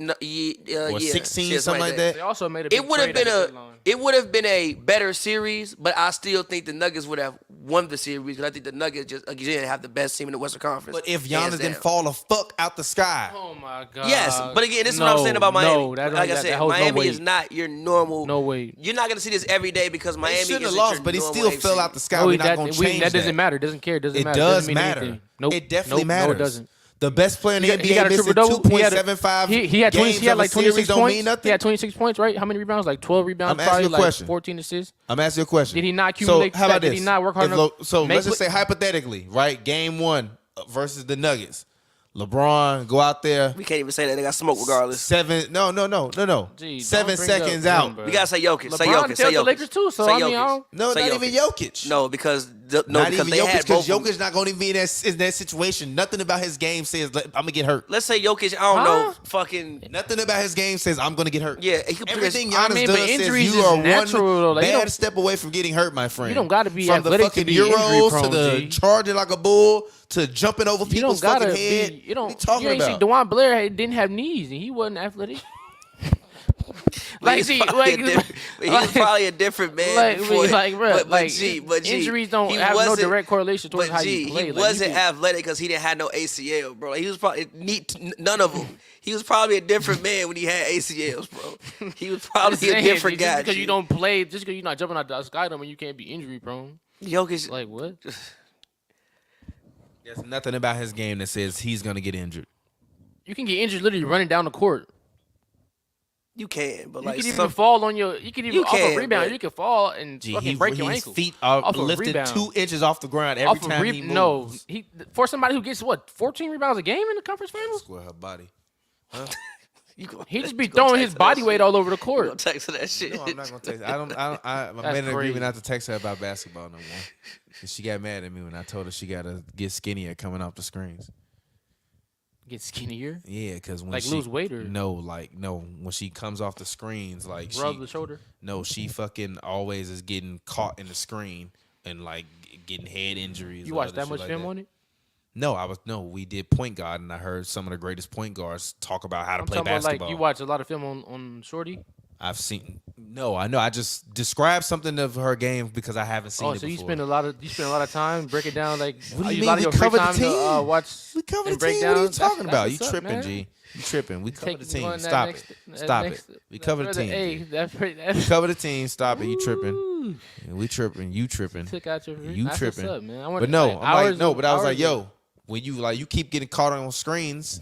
Or 16, something like that. They also made a big It would have trade been at the deadline. it would have been a better series, but I still think the Nuggets would have won the series because I think the Nuggets just again have the best team in the Western Conference. But if Giannis didn't fall the fuck out the sky, oh my god. Yes, but again, this is what I'm saying about Miami. No, like I said, Miami is not your normal. No way. You're not gonna see this every day because Miami shouldn't have isn't lost, your but he normal still AFC. fell out the sky. No, We're not gonna change that doesn't matter. It doesn't care. It doesn't It matter. does Doesn't mean matter. anything. Nope. It definitely Nope. matters. No, it doesn't. The best player in the He got NBA a missing triple-double. 2.75 He had 20. games He had of a like 26 series don't points. mean nothing. He had 26 points, right? How many rebounds? Like 12 rebounds. I'm asking Probably you a like question. 14 assists. I'm asking you a question. Did he not accumulate So how about that? Did this? he not work hard enough? So let's just say hypothetically, right? Game 1 versus the Nuggets. LeBron go out there. We can't even say that. They got smoke regardless. No. Gee, 7 don't bring seconds up out. him, bro. We gotta say Jokic. Say LeBron Jokic. tells Say the Jokic. Lakers too, so Say I mean, Jokic. No, Say not even Jokic. No, because Not even they Jokic, had because both. Jokic's not going to be in that situation. Nothing about his game says I'm going to get hurt. Let's say Jokic. I don't know. Fucking Nothing about his game says I'm going to get hurt. yeah. He could Everything I Giannis mean, but does says injuries you is are natural, though. one Like, you bad don't- step away from getting hurt, my friend. You don't gotta be from the athletic fucking to be injury Euros prone, to the G. charging like a bull to jumping over You people's don't gotta fucking head. be. You don't. What are you talking you ain't about? see Dewan Blair didn't have knees and he wasn't athletic. Like, he's see, probably like, he was probably a different man. like, before, bro, but G, injuries don't he have no wasn't- direct correlation towards But how G, you play. he Like, wasn't you can- athletic because he didn't have no ACL, bro. Like, he was probably none of them. He was probably a different man when he had ACLs, bro. He was probably a saying, different just guy. because G. you don't play, just because you're not jumping out the sky, don't mean you can't be injury prone. Jokic, Like what? There's nothing about his game that says he's going to get injured. You can get injured literally running down the court. you can, but You like can even some, fall on your. You can even You off can, a rebound. but- You can fall and fucking break your his ankle. feet are Off a lifted rebound. 2 inches off the ground every Off time a he moves. No, he for somebody who gets what 14 rebounds a game in the conference finals. Square her body. you gonna- He just be you gonna throwing text his her body that weight shit. all over the You gonna court. text her that shit. No, I'm not gonna text. I made That's an agreement crazy. not to text her about basketball no more. 'Cause she got mad at me when I told her she gotta get skinnier coming off the screens. Get skinnier. Yeah, because when Like she lose weight or- no, when she comes off the screens, like Rub the shoulder. No, she fucking always is getting caught in the screen and like getting head injuries. You or watched other that shit much like film that. on it? No, we did point guard, and I heard some of the greatest point guards talk about how to I'm play talking about basketball. like you watch a lot of film on Shorty. I've seen. No, I know. I just described something of her game because I haven't seen Oh, it so you before. spend a lot of time break it down. Like What do you use a lot mean? of We your free covered the time to team. watch We covered and the break team. What are you down. talking That's about? You what's up, tripping, man. G? You tripping? We covered the Take- team. going that Stop next- it. that Stop next- it. We covered the further- team. Hey, G. that We covered the team. Stop it. You tripping? Ooh. We tripping. You tripping? Took out your You that's tripping? What's up, man. But no, I'm like hours no. of- But I was hours like, of- yo, when you keep getting caught on screens,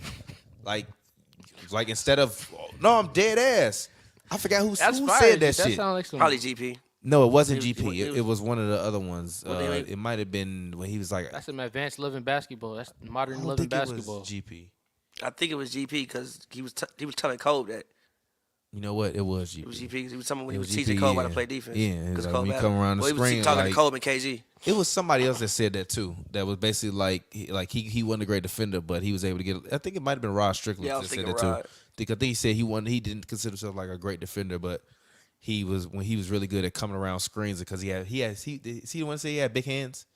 like instead of no, I'm dead ass. I forgot who That's said fire. that That shit. sounds like some. Probably GP. No, it wasn't It was- GP. it was- It was one of the other ones. What they- It might have been when he was like, That's some advanced loving basketball. That's I modern don't loving think it was basketball. GP. I think it was GP because he was telling Kobe that You know what? It was GP. it was GP. He was telling me when It he was was teaching GP, Kobe how to yeah. play defense. Yeah, it was 'Cause like Kobe when you had- come around the well, he was screen, talking like- to Kobe and KG. It was somebody else that said that too. That was basically like he wasn't a great defender, but he was able to get. I think it might have been Rod Strickland Yeah, I that was said thinking that too. Rod. I think he said he didn't consider himself like a great defender, but he was really good at coming around screens because he the one say he had big hands.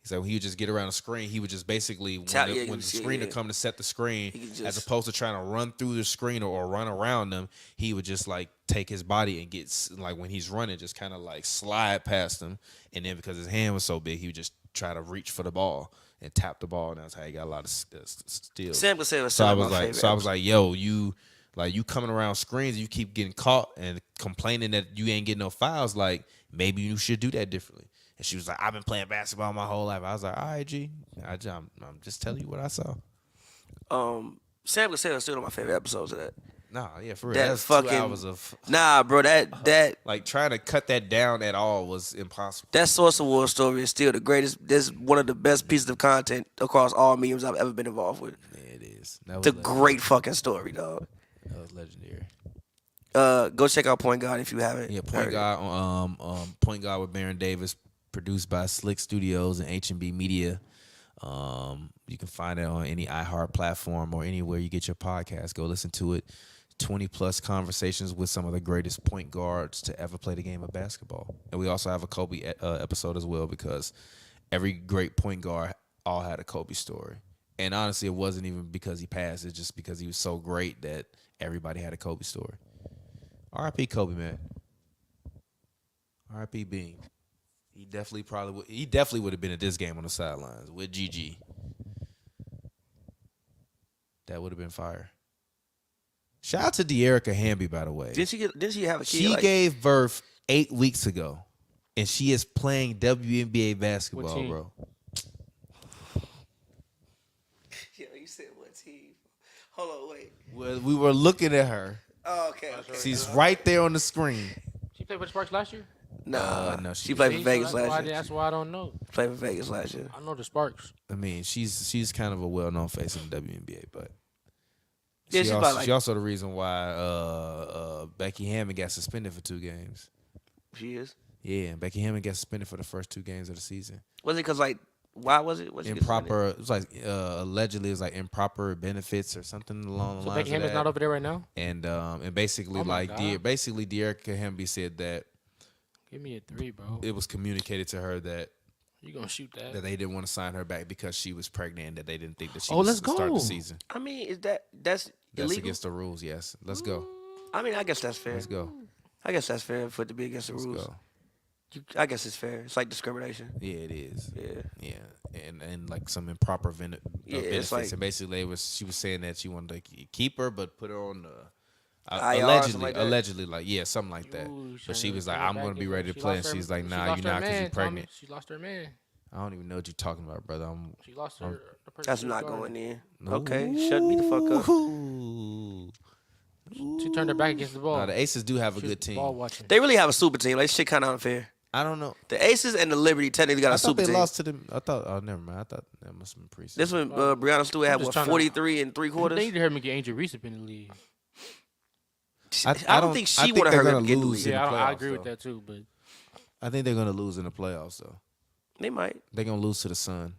He said when he would just get around the screen, he would just basically when Tap- the, yeah, when the yeah, screen yeah. would come to set the screen, He could as just- opposed to trying to run through the screen or run around them, he would just like take his body and get like when he's running, just kind of like slide past them, and then because his hand was so big, he would just try to reach for the ball and tap the ball, and that's how he got a lot of steals. Sam could say was So I some of was my like, favorite yo, you coming around screens, you keep getting caught and complaining that you ain't getting no fouls. Like maybe you should do that differently. And she was like, I've been playing basketball my whole life. I was like, all right, G, I'm just telling you what I saw. Sam could say was still one of my favorite episodes of that. Nah, yeah, for real. That That's fucking 2 hours of Nah, bro, that like trying to cut that down at all was impossible. that Source of War story is still the greatest. This one of the best pieces of content across all mediums I've ever been involved with. Yeah, it is. That It's a was great fucking story, dog. That was legendary. Go check out Point Guard if you haven't. Yeah, heard it. Point Guard with Baron Davis, produced by Slick Studios and HNB Media. You can find it on any iHeart platform or anywhere you get your podcast. Go listen to it. 20+ conversations with some of the greatest point guards to ever play the game of basketball. And we also have a Kobe episode as well because every great point guard all had a Kobe story. And honestly, it wasn't even because he passed. It's just because he was so great that everybody had a Kobe story. R.I.P. Kobe, man. R.I.P. Bean. He definitely would have been at this game on the sidelines with GG. That would have been fire. Shout out to De'Erica Hamby, by the way. Didn't she have a kid? She like, gave birth 8 weeks ago, and she is playing WNBA basketball, team? bro. Hold on, wait. Well, we were looking at her. Oh, okay. She's right there on the screen. She played for the Sparks last year. Nah, no, she played for See, Vegas so that's last why, year. that's why I don't know. Played for Vegas last year. I know the Sparks. I mean, she's kind of a well-known face in the WNBA, but Yeah, she's about like she also the reason why Becky Hammond got suspended for 2 games. she is. Yeah, Becky Hammond got suspended for the first 2 games of the season. Was it because like why was it? Was she Improper. It was like allegedly it was like improper benefits or something along the So lines Becky of Hammond's that. not over there right now. And basically Oh my like God. basically De'Erica Hamby said that Give me a 3, bro. it was communicated to her that You gonna shoot that? they didn't want to sign her back because she was pregnant and that they didn't think that she Oh, was let's to start go. the season. I mean, that's That's illegal? against the rules. Yes, let's go. I mean, I guess that's fair. Let's go. I guess that's fair for it to be against the Let's rules. go. I guess it's fair. It's like discrimination. Yeah, it is. Yeah. Yeah, and like some improper Yeah, it's benefits. like- And basically, she was saying that she wanted to keep her, but put her on the IR or allegedly, something like that? allegedly, like yeah, something like that. Ooh, But she trying was to like, bring her "I'm back going to be in. ready to She play," lost and her- she's like, she "Nah, lost you're her not because man, you're pregnant." Thomas. She lost her man. I don't even know what you're talking about, brother. She lost her. the person That's she not was going guarding. in. Okay, shut me the fuck up. Ooh. She turned her back against the ball. Nah, the Aces do have a She was good team. Ball watching. They really have a super team. Like, shit kind of unfair. I don't know. The Aces and the Liberty technically got I a thought super they team. lost to them. I thought. Oh, never mind. I thought that must have been preseason. This one, Breonna Stewart had just what, trying to- 43 and 3 They quarters. need to hear me get Angel Reese up in the league. I don't think she wanted her to get in the league. in Yeah, the I playoffs, agree with though. that too. But I think they're gonna lose in the playoffs, though. They might. They're gonna lose to the Sun.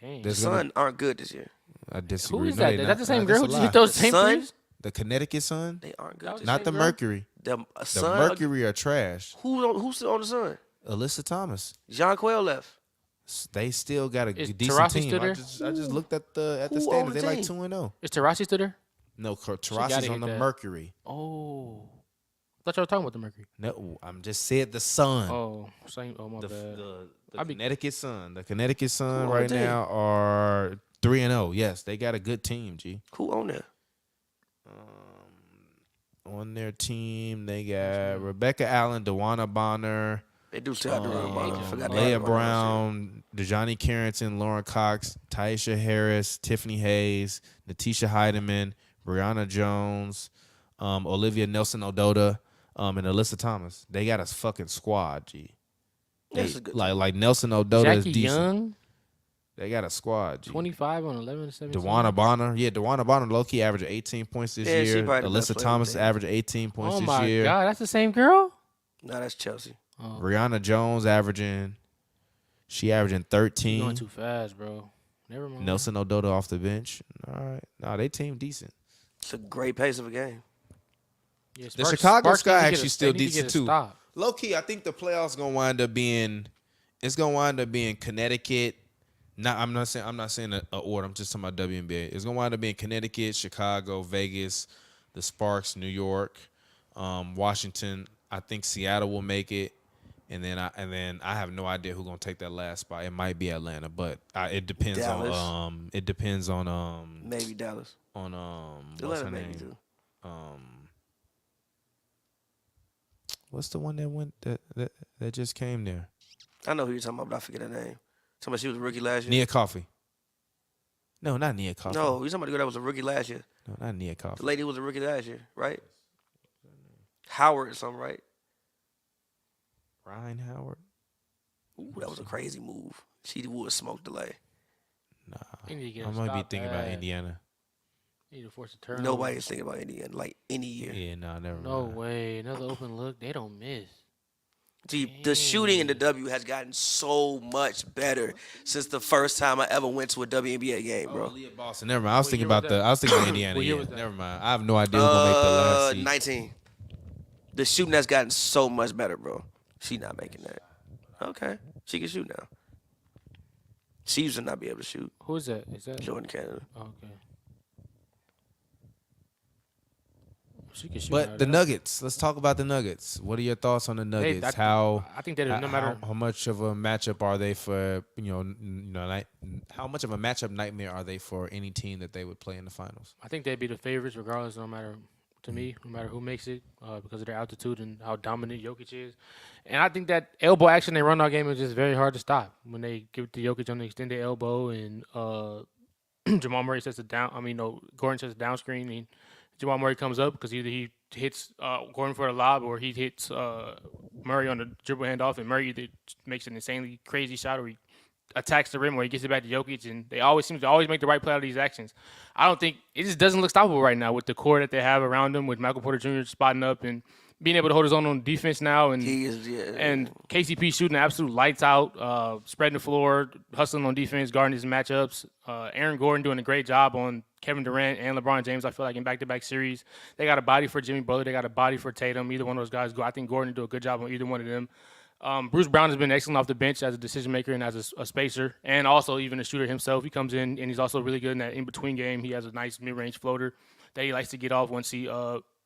dang, There's The gonna- Sun aren't good this year. I disagree. who is No, that? they Is not. that the same Nah, girl that's who a just lie. throws the same Sun? threes? The Connecticut Sun, They aren't That good. was This not year. the same girl? Mercury. The The Sun. Mercury are trash. Who's on the Sun? Alyssa Thomas. John Quayle left. They still got a Is decent Taurasi team. still I there? just looked at the Who on standings. the They like team? 2-0. Is Tarasi still there? No, gotta Tarasi's hit on the that. Mercury. Oh, I thought y'all were talking about the Mercury. No, I'm just said the Sun. Oh, same. Oh my the bad. the I be- Connecticut Sun. The Connecticut Sun Who on right the team? now are 3-0. Yes, they got a good team. G. Who on there? On their team, they got Rebecca Allen, DeWanna Bonner, They do still have the room. I just forgot. Leah Brown, Dejani Carrington, Lauren Cox, Tyisha Harris, Tiffany Hayes, Natisha Heidemann, Brianna Jones, Olivia Nelson Ododa, and Alyssa Thomas. They got a fucking squad, G. That's a good Like Nelson Ododa is Jackie decent. Young, They got a squad, G. 25 on 11 to 17. DeWanna Bonner. Yeah, DeWanna Bonner low-key averaged 18 points this Yeah, she year. probably the best Alyssa player Thomas with them. averaged 18 points Oh this my year. God, that's the same girl. No, that's Chelsea. Oh, Brianna Jones averaging 13. you're going too fast, bro. Never mind. Nelson Ododa off the bench. All right. No, they team decent. It's a great pace of a game. Yeah, The Sparks- Chicago Sparks Sky need to get actually a- still they need to get decent a too. stop. Low key, I think the playoffs gonna wind up being Connecticut. I'm not saying a order. I'm just talking about WNBA. It's gonna wind up being Connecticut, Chicago, Vegas, the Sparks, New York, Washington. I think Seattle will make it, and then I have no idea who's gonna take that last spot. It might be Atlanta, but it depends Dallas. on Maybe Dallas. what's Atlanta her maybe name? too. What's the one that went that just came there? I know who you're talking about, but I forget her name. Somebody she was a rookie last year. Nia Coffey. No, not Nia Coffey. No, you're talking about the girl that was a rookie last year. No, not Nia The Coffey. lady who was a rookie last year, right? Howard or something, right? Ryan Howard. Ooh, that was a crazy move. She would smoke delay. They need to get I a might be stop thinking about bad. Indiana. They need to force a turnover. Nobody is thinking about Indiana like any year. Yeah, no, never No mind. way. Another open look. They don't miss. See, the shooting in the W has gotten so much better since the first time I ever went to a WNBA game, bro. Leah Boston. Never mind. I was thinking year about was that? I was thinking about Indiana. What year Yeah, was that? never mind. I have no idea who's gonna make the last seed. 19. The shooting has gotten so much better, bro. She not making that. Okay, she can shoot now. She used to not be able to shoot. Who is that? Is that? Jordan Canada. Oh, okay. She can shoot. But the Nuggets. Let's talk about the Nuggets. What are your thoughts on the Nuggets? I think that no matter. how much of a matchup are they for how much of a matchup nightmare are they for any team that they would play in the finals? I think they'd be the favorites regardless, no matter to me, no matter who makes it, because of their altitude and how dominant Jokic is. And I think that elbow action they run our game is just very hard to stop when they give it to Jokic on the extended elbow and Jamal Murray sets it down. Gordon sets a down screen, and Jamal Murray comes up because either he hits Gordon for a lob or he hits Murray on the dribble handoff, and Murray either makes an insanely crazy shot or he attacks the rim or he gets it back to Jokic, and they always seem to always make the right play out of these actions. I don't think it just doesn't look stoppable right now with the core that they have around them, with Michael Porter Jr. spotting up and being able to hold his own on defense now, and and KCP shooting absolute lights out, spreading the floor, hustling on defense, guarding his matchups. Aaron Gordon doing a great job on Kevin Durant and LeBron James. I feel like in back-to-back series, they got a body for Jimmy Butler, they got a body for Tatum. Either one of those guys go. I think Gordon do a good job on either one of them. Bruce Brown has been excellent off the bench as a decision maker and as a spacer, and also even a shooter himself. He comes in and he's also really good in that in-between game. He has a nice mid-range floater that he likes to get off once he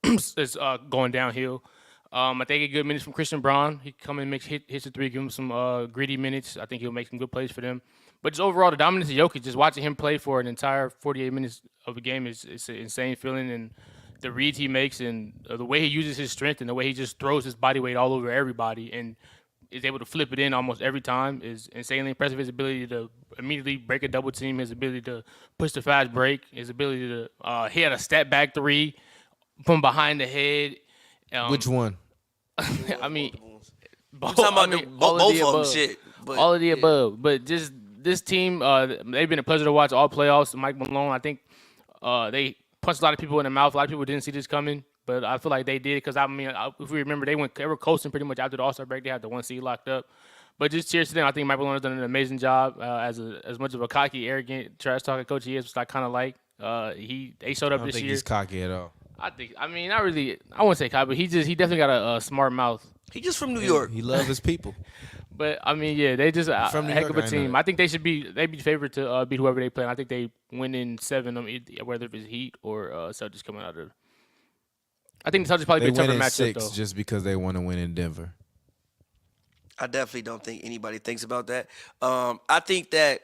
is going downhill. I think a good minutes from Christian Braun. He come in, hits the three, give him some greedy minutes. I think he'll make some good plays for them. But just overall, the dominance of Jokic, just watching him play for an entire 48 minutes of a game is an insane feeling. And the reads he makes and the way he uses his strength and the way he just throws his body weight all over everybody and is able to flip it in almost every time is insanely impressive. His ability to immediately break a double team, his ability to push the fast break, his ability to he had a step back three from behind the head. Which one? I mean, both of them shit. But, all of the above. But just this team, they've been a pleasure to watch all playoffs. Mike Malone, I think they punched a lot of people in the mouth. A lot of people didn't see this coming. But I feel like they did because, if we remember, they were coasting pretty much after the All-Star break. They had the 1 seed locked up. But just cheers to them. I think Mike Malone has done an amazing job as much of a cocky, arrogant, trash-talking coach he is, which I kind of like. They showed up this year. I don't think he's cocky at all. Not really. I wouldn't say cocky, but he definitely got a smart mouth. He just from New York. He loves his people. But, they just a heck of a team. I think they'd be favored to beat whoever they play. And I think they win in 7, whether it's Heat or Celtics coming out of. I think the Celtics probably be a tougher matchup, 6 though. just because they want to win in Denver. I definitely don't think anybody thinks about that. I think that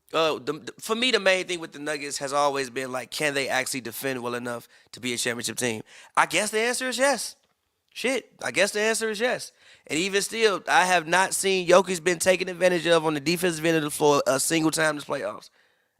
for me, the main thing with the Nuggets has always been, like, can they actually defend well enough to be a championship team? I guess the answer is yes. I guess the answer is yes. And even still, I have not seen Jokic been taken advantage of on the defensive end of the floor a single time this playoffs.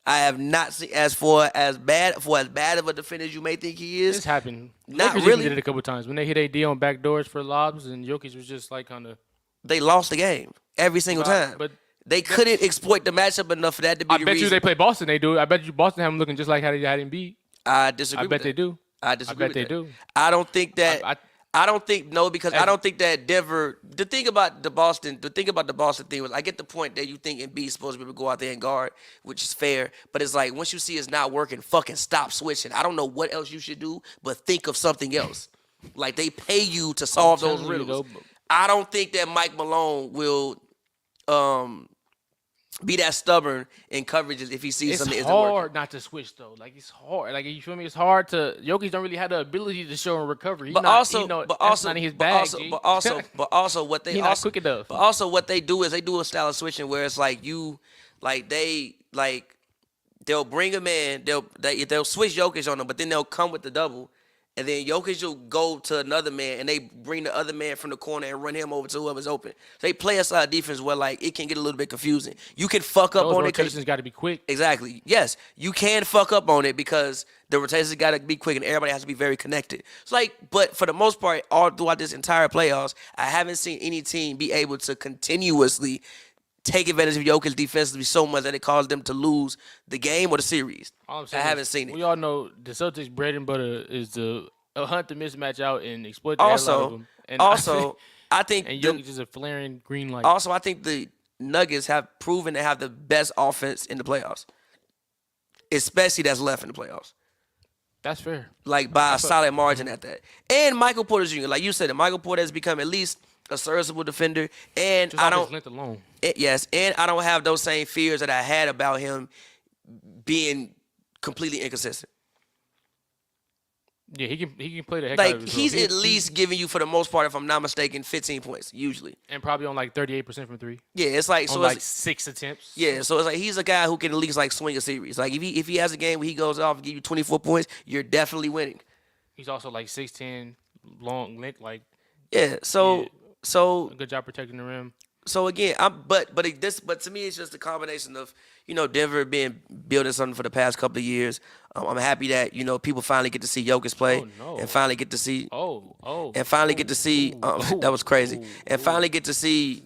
I have not seen as bad of a defender as you may think he is. This happened. Not Lakers really. Even did it a couple times when they hit AD on back doors for lobs, and Jokic was just like kind of. They lost the game every single time. But they couldn't exploit the matchup enough for that to be the reason. I bet you they play Boston. They do. I bet you Boston have him looking just like how they had him beat. I disagree. I bet they do. I disagree. I bet they do. I don't think that. I don't think because I don't think that Denver. The thing about the Boston thing was I get the point that you think Embiid's supposed to be able to go out there and guard, which is fair. But it's like once you see it's not working, fucking stop switching. I don't know what else you should do, but think of something else. Like they pay you to solve those riddles. I don't think that Mike Malone will be that stubborn in coverages if he sees something that isn't working. It's hard not to switch though. Like it's hard. Like you feel me? It's hard to. Jokic don't really have the ability to show in recovery. That's not in his bag. But also what they He's not quick enough. But also what they do is they do a style of switching where it's like they'll bring him in. They'll switch Jokic on him, but then they'll come with the double. And then Jokic will go to another man, and they bring the other man from the corner and run him over to whoever's open. They play a side of defense where, like, it can get a little bit confusing. You can fuck up on it. Those rotations got to be quick. Exactly. Yes, you can fuck up on it because the rotations got to be quick, and everybody has to be very connected. It's like, but for the most part, all throughout this entire playoffs, I haven't seen any team be able to continuously take advantage of Jokic defensively so much that it caused them to lose the game or the series. I haven't seen it. We all know the Celtics' bread and butter is to hunt the mismatch out and exploit the hell out of them. And I think and Jokic is a flaring green light. Also, I think the Nuggets have proven to have the best offense in the playoffs, especially that's left in the playoffs. That's fair. Like by a solid margin at that. And Michael Porter Jr., like you said, Michael Porter has become at least a serviceable defender, and just I don't. His length alone. Yes, and I don't have those same fears that I had about him being completely inconsistent. Yeah, he can play the heck out of his he's at least giving you, for the most part, if I'm not mistaken, 15 points usually, and probably on like 38% from three. Yeah, it's like on like 6 attempts. Yeah, so it's like he's a guy who can at least like swing a series. Like if he has a game where he goes off and give you 24 points, you're definitely winning. He's also like 6'10", long length, like yeah. So a good job protecting the rim. So again, but to me, it's just a combination of Denver being building something for the past couple of years. I'm happy that people finally get to see Jokic play and finally get to see that was crazy and finally get to see.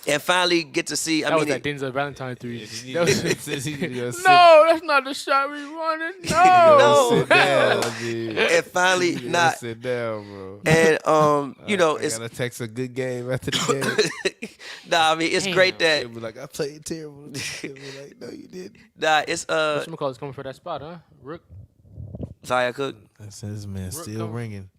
And finally get to see. That was that Denzel Valentine 3. No, that's not the shot we wanted. No. Sit down, dude. And finally, not sit down, bro. And I it's gotta text a good game after the game. nah. I mean, it's great that. They'll be like, I played terrible. They'll be like, no, you didn't. Nah, it's Whatchamacallit's coming for that spot, huh? Rook. Zaya Cook. That's this man still ringing.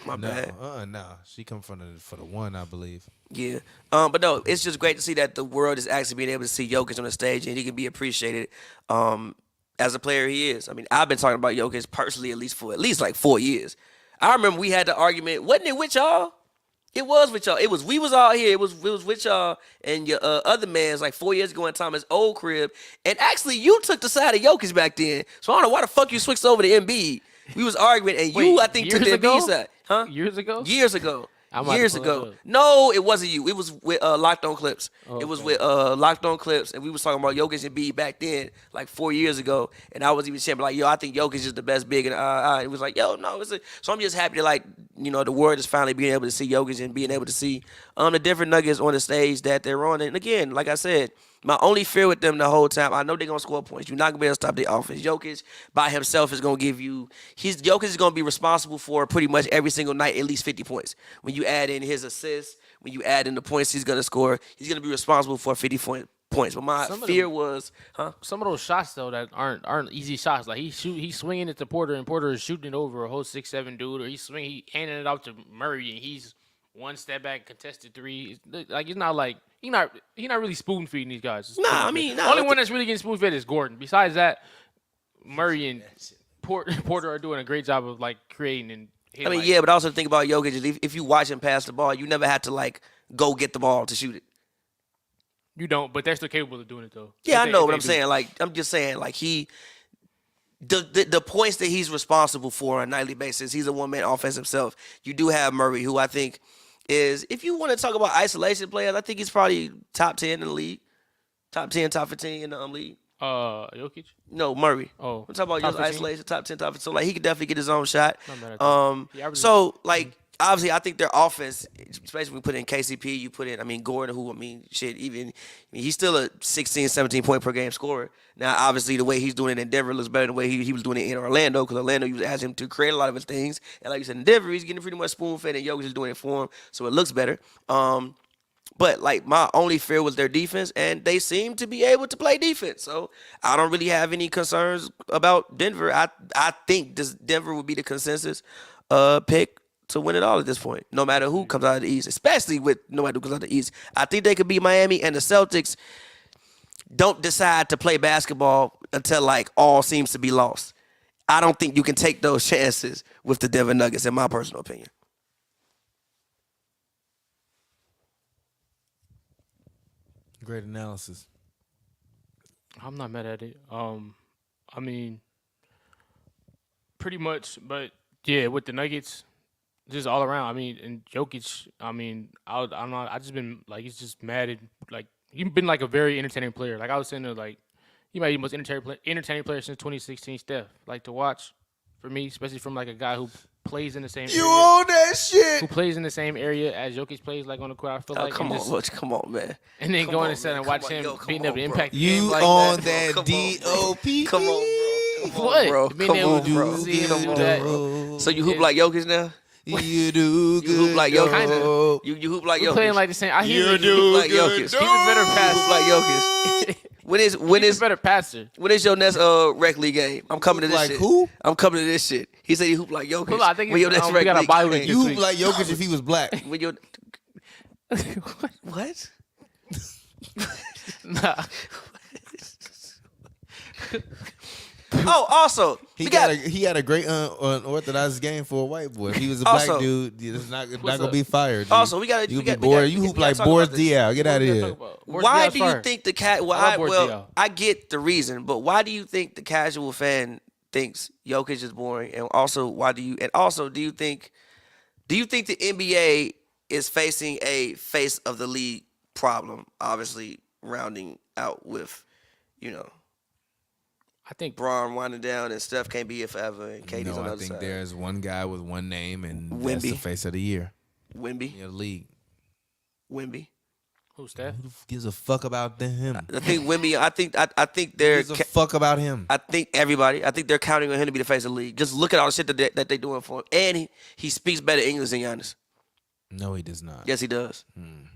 My bad. No. She come for the one, I believe. Yeah. But no, it's just great to see that the world is actually being able to see Jokic on the stage and he can be appreciated as a player he is. I mean, I've been talking about Jokic personally at least like 4 years. I remember we had the argument, wasn't it with y'all? It was with y'all. We was all here. It was with y'all and your other man's like 4 years ago in Thomas' old crib. And actually, you took the side of Jokic back then. So I don't know why the fuck you switched over to Embiid. We was arguing, and I think, took the Embiid side. Huh? Years ago? Years ago. Years ago. No, it wasn't you. It was with Locked On Clips. It was with Locked On Clips, and we was talking about Jokic and Embiid back then, like 4 years ago. And I was even saying, like, yo, I think Jokic is the best big. And it was like, yo, no. So I'm just happy that, like, the world is finally being able to see Jokic and being able to see the different Nuggets on the stage that they're on. And again, like I said, my only fear with them the whole time, I know they're going to score points. You're not going to be able to stop their offense. Jokic by himself is going to give you – Jokic is going to be responsible for pretty much every single night at least 50 points. When you add in his assists, when you add in the points he's going to score, he's going to be responsible for 50 points. But my fear was – Some of those shots, though, that aren't easy shots. Like, he's swinging it to Porter, and Porter is shooting it over a whole 6'7" dude, or he's handing it off to Murray, and he's one step back, contested three. Like, it's not like – He's not really spoon feeding these guys. The only one that's really getting spoon fed is Gordon. Besides that, Murray and Porter are doing a great job of like creating and. But also think about Jokic. If you watch him pass the ball, you never have to like go get the ball to shoot it. You don't, but they're still capable of doing it though. Yeah, I know what I'm saying. Like I'm just saying, like the points that he's responsible for on a nightly basis. He's a one-man offense himself. You do have Murray, who I think. Is if you want to talk about isolation players, I think he's probably top 10 in the league. Top 10, top 15 in the league. Jokic? No, Murray. Oh. We're talking about just isolation, top 10, top 15. So, like, he could definitely get his own shot. Obviously, I think their offense, especially when we put in KCP, you put in, Gordon, he's still a 16, 17 point per game scorer. Now, obviously, the way he's doing it in Denver looks better than the way he was doing it in Orlando, because Orlando, you asked him to create a lot of his things. And like you said, in Denver, he's getting pretty much spoon-fed, and Jokic is doing it for him, so it looks better. But, like, my only fear was their defense, and they seem to be able to play defense. So, I don't really have any concerns about Denver. I think Denver would be the consensus pick to win it all at this point, no matter who comes out of the East, especially with no matter who comes out of the East. I think they could beat Miami, and the Celtics don't decide to play basketball until, like, all seems to be lost. I don't think you can take those chances with the Denver Nuggets, in my personal opinion. Great analysis. I'm not mad at it. Pretty much, but, yeah, with the Nuggets – just all around. And Jokic, I just been like, he's just mad at, like, he's been like a very entertaining player. Like I was saying, like, he might be the most entertaining player since 2016. Steph, like, to watch for me, especially from like a guy who plays in the same. You own that shit. Who plays in the same area as Jokic plays, like on the court. I feel like. Come on, man. And then going inside and watch him beating up the impact. You like on that DOP? Come on, bro. What? Being able to do that. So you hoop like Jokic now? You do good. You hoop like Jokic. Kinda. You hoop like Jokic. Playing like the same. I hear you hoop like Jokic. He's a better passer. Hoop like Jokic. He's a better passer. When is your next rec league game? I'm coming to this shit. Who? I'm coming to this shit. He said he hoop like Jokic. Well, I think when your next we got a bye week. You hoop like Jokic if he was black. When your what? Nah. Oh, also, he had a great unorthodox game for a white boy. If he was a black dude, it's not gonna be fired. Dude. Also, you hoop like Boris Diaw. Get out of here. Why do you think the cat? I get the reason, but why do you think the casual fan thinks Jokic is boring? And also, do you think the NBA is facing a face of the league problem, obviously rounding out with, I think Braun winding down and Steph can't be here forever and KD's on the I other think side. there's one guy with one name, and Wemby. that's the face of the year. Wemby. In the league. Wemby. who's Steph? Who gives a fuck about him? I think Wemby. I think Who they're. gives a fuck about him? I think everybody. I think they're counting on him to be the face of the league. Just look at all the shit that they're doing for him, and he speaks better English than Giannis. No, he does not. Yes, he does.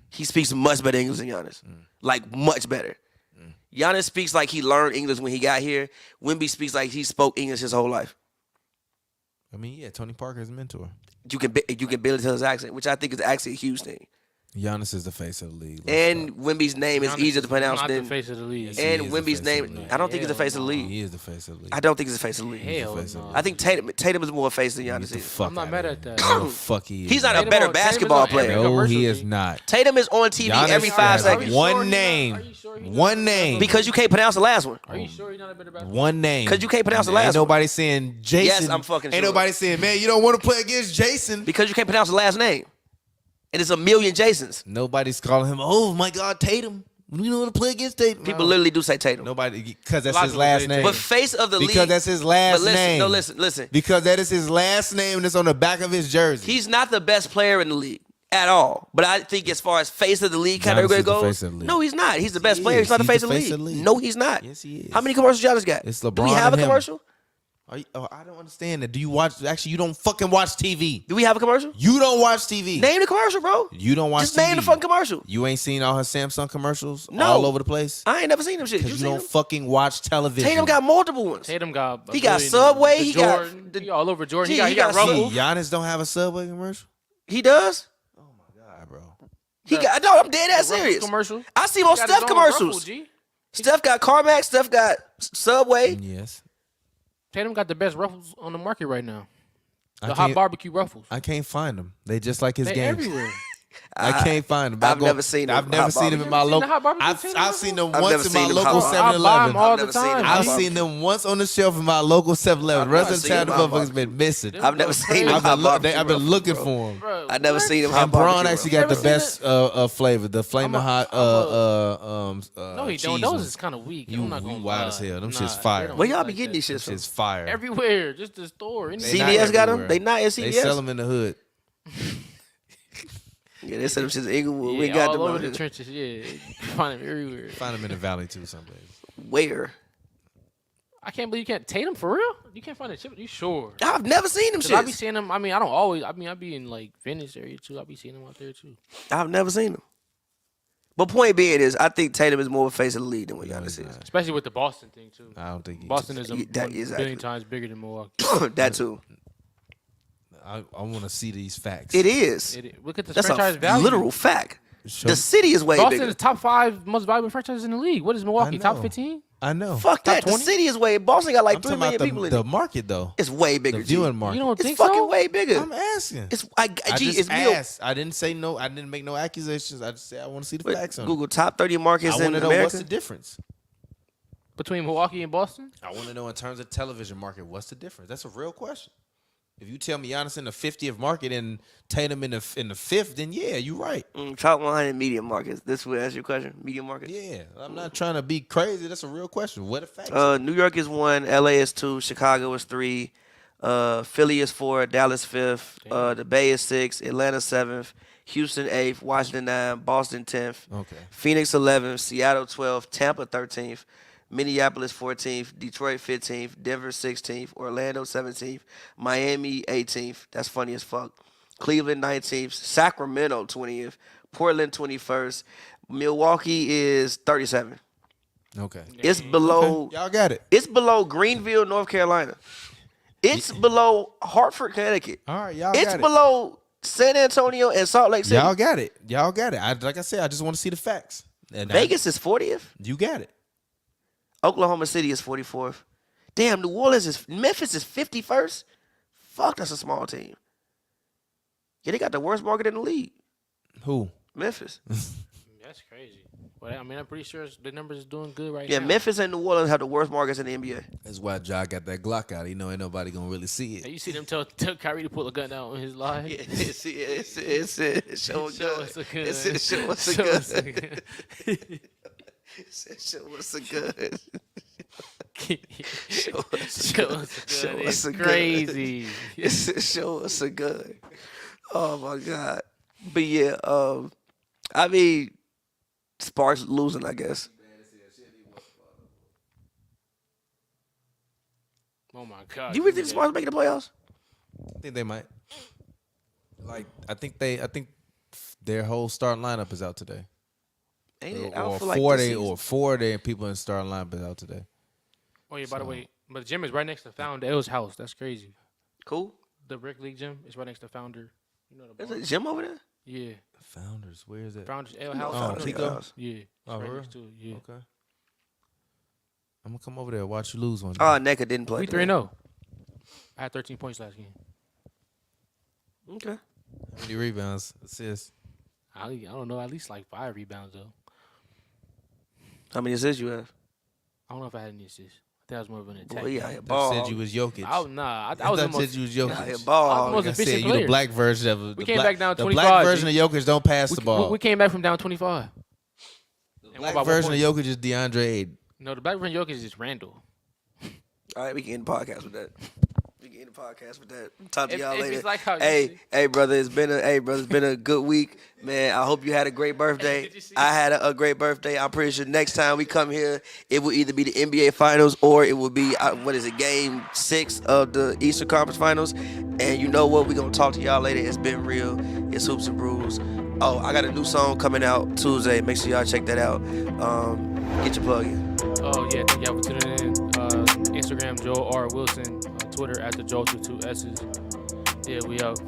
He speaks much better English than Giannis. Like much better. Giannis speaks like he learned English when he got here. Wemby speaks like he spoke English his whole life. I mean, yeah, Tony Parker is a mentor. You can barely tell his accent, which I think is actually a huge thing. Giannis is the face of the league. And Wemby's name is Giannis easier to pronounce not than. the face of the league. Yes, he And is the Wemby's face of name, the league. I don't think he's the face of the league. He is the face of the league. I don't think he's the face of the league. Hell face of no. the I think Tatum is more face than Get Giannis the is. fuck I'm not outta mad here. at that. No, the fuck he is. He's not a Tatum better on- basketball Tatum is on player. every No, commercial, he is G. not. Tatum is on TV Giannis every 5 has seconds. one Are you name. sure he's not- One name. Because you can't pronounce the last one. Are you sure he's not a better basketball? One name. Because you can't pronounce the Ain't last one. nobody saying Jason. Yes, I'm fucking Ain't sure. nobody saying, man, you don't want to play against Jason. Because you can't pronounce the last name. And it's a million Jasons. Nobody's calling him, oh my God, Tatum. We don't want to play against Tatum. People No. literally do say Tatum. Nobody, because that's A lot his of last people say name. But face of the league. Because that's his last but listen, name. No, listen. Because that is his last name and it's on the back of his jersey. He's not the best player in the league at all. But I think as far as face of the league Giannis category is the goes, face of the league. no, he's not. He's the best He player. He's is. not the He's face the of the face of league. the league. No, he's not. Yes, he is. How many commercials Giannis got? It's Do we LeBron have a and him. commercial? I don't understand that. Do you watch? Actually, you don't fucking watch TV. Do we have a commercial? You don't watch TV. Name the commercial, bro. You don't watch Just TV. name the fucking commercial. You ain't seen all her Samsung commercials No. all over the place? I ain't never seen them shit. Because You you seen don't them? fucking watch television. Tatum got multiple ones. Tatum got. He got billion- Subway, the he got Jordan, the- he all over Jordan. Gee, He got See, Ruffles. Giannis don't have a Subway commercial? He does? God, bro. He got. No, I'm dead ass Ruffles serious. commercial. I see more He got his Steph own commercials. Ruffle, G. Steph got Carmack. Steph got Subway. Yes. Tatum got the best Ruffles on the market right now. I The hot can't- barbecue Ruffles. I can't find them. They just like his They games. everywhere. I can't find them. I've never seen them I've never hot seen them barbecue. in my You never seen local. the hot barbecue I've Tatum seen them I've once never in my seen them local hot I buy them 7-Eleven. all I've the never seen time. them I've hot seen them once on the shelf in my local 7-Eleven. I've The rest never of the seen time, the them hot motherfuckers been missing. I've never seen them I've hot been, barbecue. I've been Ruffles, looking bro. for them. Bro, I never what? seen them hot And Braun barbecue. actually You got the never seen best flavor, the flaming hot No, he don't. cheese Those one. is kind of weak. You I'm not gonna wild lie. as hell. Them Nah, shit's they fire. don't Where look y'all be like getting that. these shits Shit's from? fire. Everywhere, just the store. They anything. not CVS got them? everywhere. They not at They CVS? sell them in the hood. Yeah, they said them shits in Inglewood. Yeah, We got all them over out the here. trenches. Yeah, you can find them everywhere. Find them in the valley too, someplace. Where? I can't believe you can't Tatum for real. You can't find a chip. You sure? I've never seen them 'Cause I be shits. seeing them. I mean, I don't always. I mean, I be in like Venice area too. I be seeing them out there too. I've never seen them. But point being is, I think Tatum is more of a face of the league than what Giannis is. Especially with the Boston thing too. I don't think he Boston is a Yeah, that one is billion accurate. times bigger than Milwaukee. That too. I want to see these facts. It is. Look at the That's franchise a value. literal fact. Show- The city is way Boston bigger. is top 5 most valuable franchises in the league. What is Milwaukee? Top know. 15? I know. Fuck that. The 20? city is way. Boston got like I'm 3 talking million about people in the it. market though. It's way bigger. The G. viewing market. You don't It's think fucking so? way bigger. I'm asking. It's I it's just real. asked. I didn't say no. I didn't make no accusations. I just said I want to see the Wait, facts on Google top 30 markets it. I in want to know what's America. the difference. Between Milwaukee and Boston? I want to know in terms of television market, what's the difference? That's a real question. If you tell me Giannis in the 50th market and Tatum in the 5th, then yeah, you're right. Top 100 media markets. This will answer your question. Media markets. Yeah, I'm not trying to be crazy. That's a real question. What the facts? New York is 1, LA is 2, Chicago is 3, Philly is 4, Dallas 5th, the Bay is 6, Atlanta 7th, Houston 8th, Washington 9, Boston 10th, Okay. Phoenix 11th, Seattle 12th, Tampa 13th, Minneapolis 14th, Detroit 15th, Denver 16th, Orlando 17th, Miami 18th. That's funny as fuck. Cleveland 19th, Sacramento 20th, Portland 21st, Milwaukee is 37th. Okay. It's below. Okay. Y'all got it. It's below Greenville, North Carolina. It's below Hartford, Connecticut. All right, y'all It's got it. below San Antonio and Salt Lake City. Y'all got it. Y'all got it. Like I said, I just want to see the facts. And Vegas is 40th. you got it. Oklahoma City is 44th. Damn, Memphis is 51st. Fuck, that's a small team. Yeah, they got the worst market in the league. Who? Memphis. That's crazy. But I mean, I'm pretty sure the numbers is doing good right Yeah, now. Memphis and New Orleans have the worst markets in the NBA. That's why Ja got that Glock out. He know ain't nobody gonna really see Hey, it. you see them tell Kyrie to pull a gun out on his live? Yeah, it's show a Show gun. us a gun. It said show us a Show gun. us a gun. It said show us a gun. Show us a gun. Show us It's a gun. crazy. It said show us a gun. Oh my God. But yeah, I mean, Sparks losing, I guess. Oh my God. Do you really think the Sparks making the playoffs? I think they might. Like I think their whole starting lineup is out today. Ain't it? I Or don't feel like four this day season- or 4 day people in the starting lineup is out today. Oh yeah, by the way, but the gym is right next to Founder L's house. That's crazy. Cool. The Rec League gym is right next to Founder. You know the There's bar? a gym over there? Yeah, Founders, where is it? Founder's L No, house. Oh, Founders Chico? House. Yeah. it's Oh, right for next to it, yeah. Okay. I'm gonna come over there and watch you lose one day. Oh, NECA didn't play. We today. 3-0. I had 13 points last game. Okay. How many rebounds, assists? I don't know, at least like 5 rebounds though. How many assists you have? I don't know if I had any assists. I think I was more of an attack. Boy, yeah, I ball. said you was Jokic. I was the most. said you was Jokic. Yeah, ball. I was hog. the I most said efficient you the player. black version of We the came black, back down the 25, black version G. of Jokic don't pass the ball. We came back from down 25. The black version of Jokic is DeAndre Ayton. No, the black version of Jokic is just Randall. All right, we can end the podcast with that. We can end the podcast with that. Talk to If- y'all if later. it's like how you hey, see- hey, brother, it's been a good week, man. I hope you had a great birthday. Did you see- I had a great birthday. I'm pretty sure next time we come here, it will either be the NBA Finals or it will be Game 6 of the Eastern Conference Finals. And you know what? We're gonna talk to y'all later. It's been real. It's Hoops and Brews. Oh, I got a new song coming out Tuesday. Make sure y'all check that out. Get your plug in. Oh yeah, thank y'all for tuning in. Instagram Joel R Wilson, Twitter at the Joel 22 S's. Yeah, we out.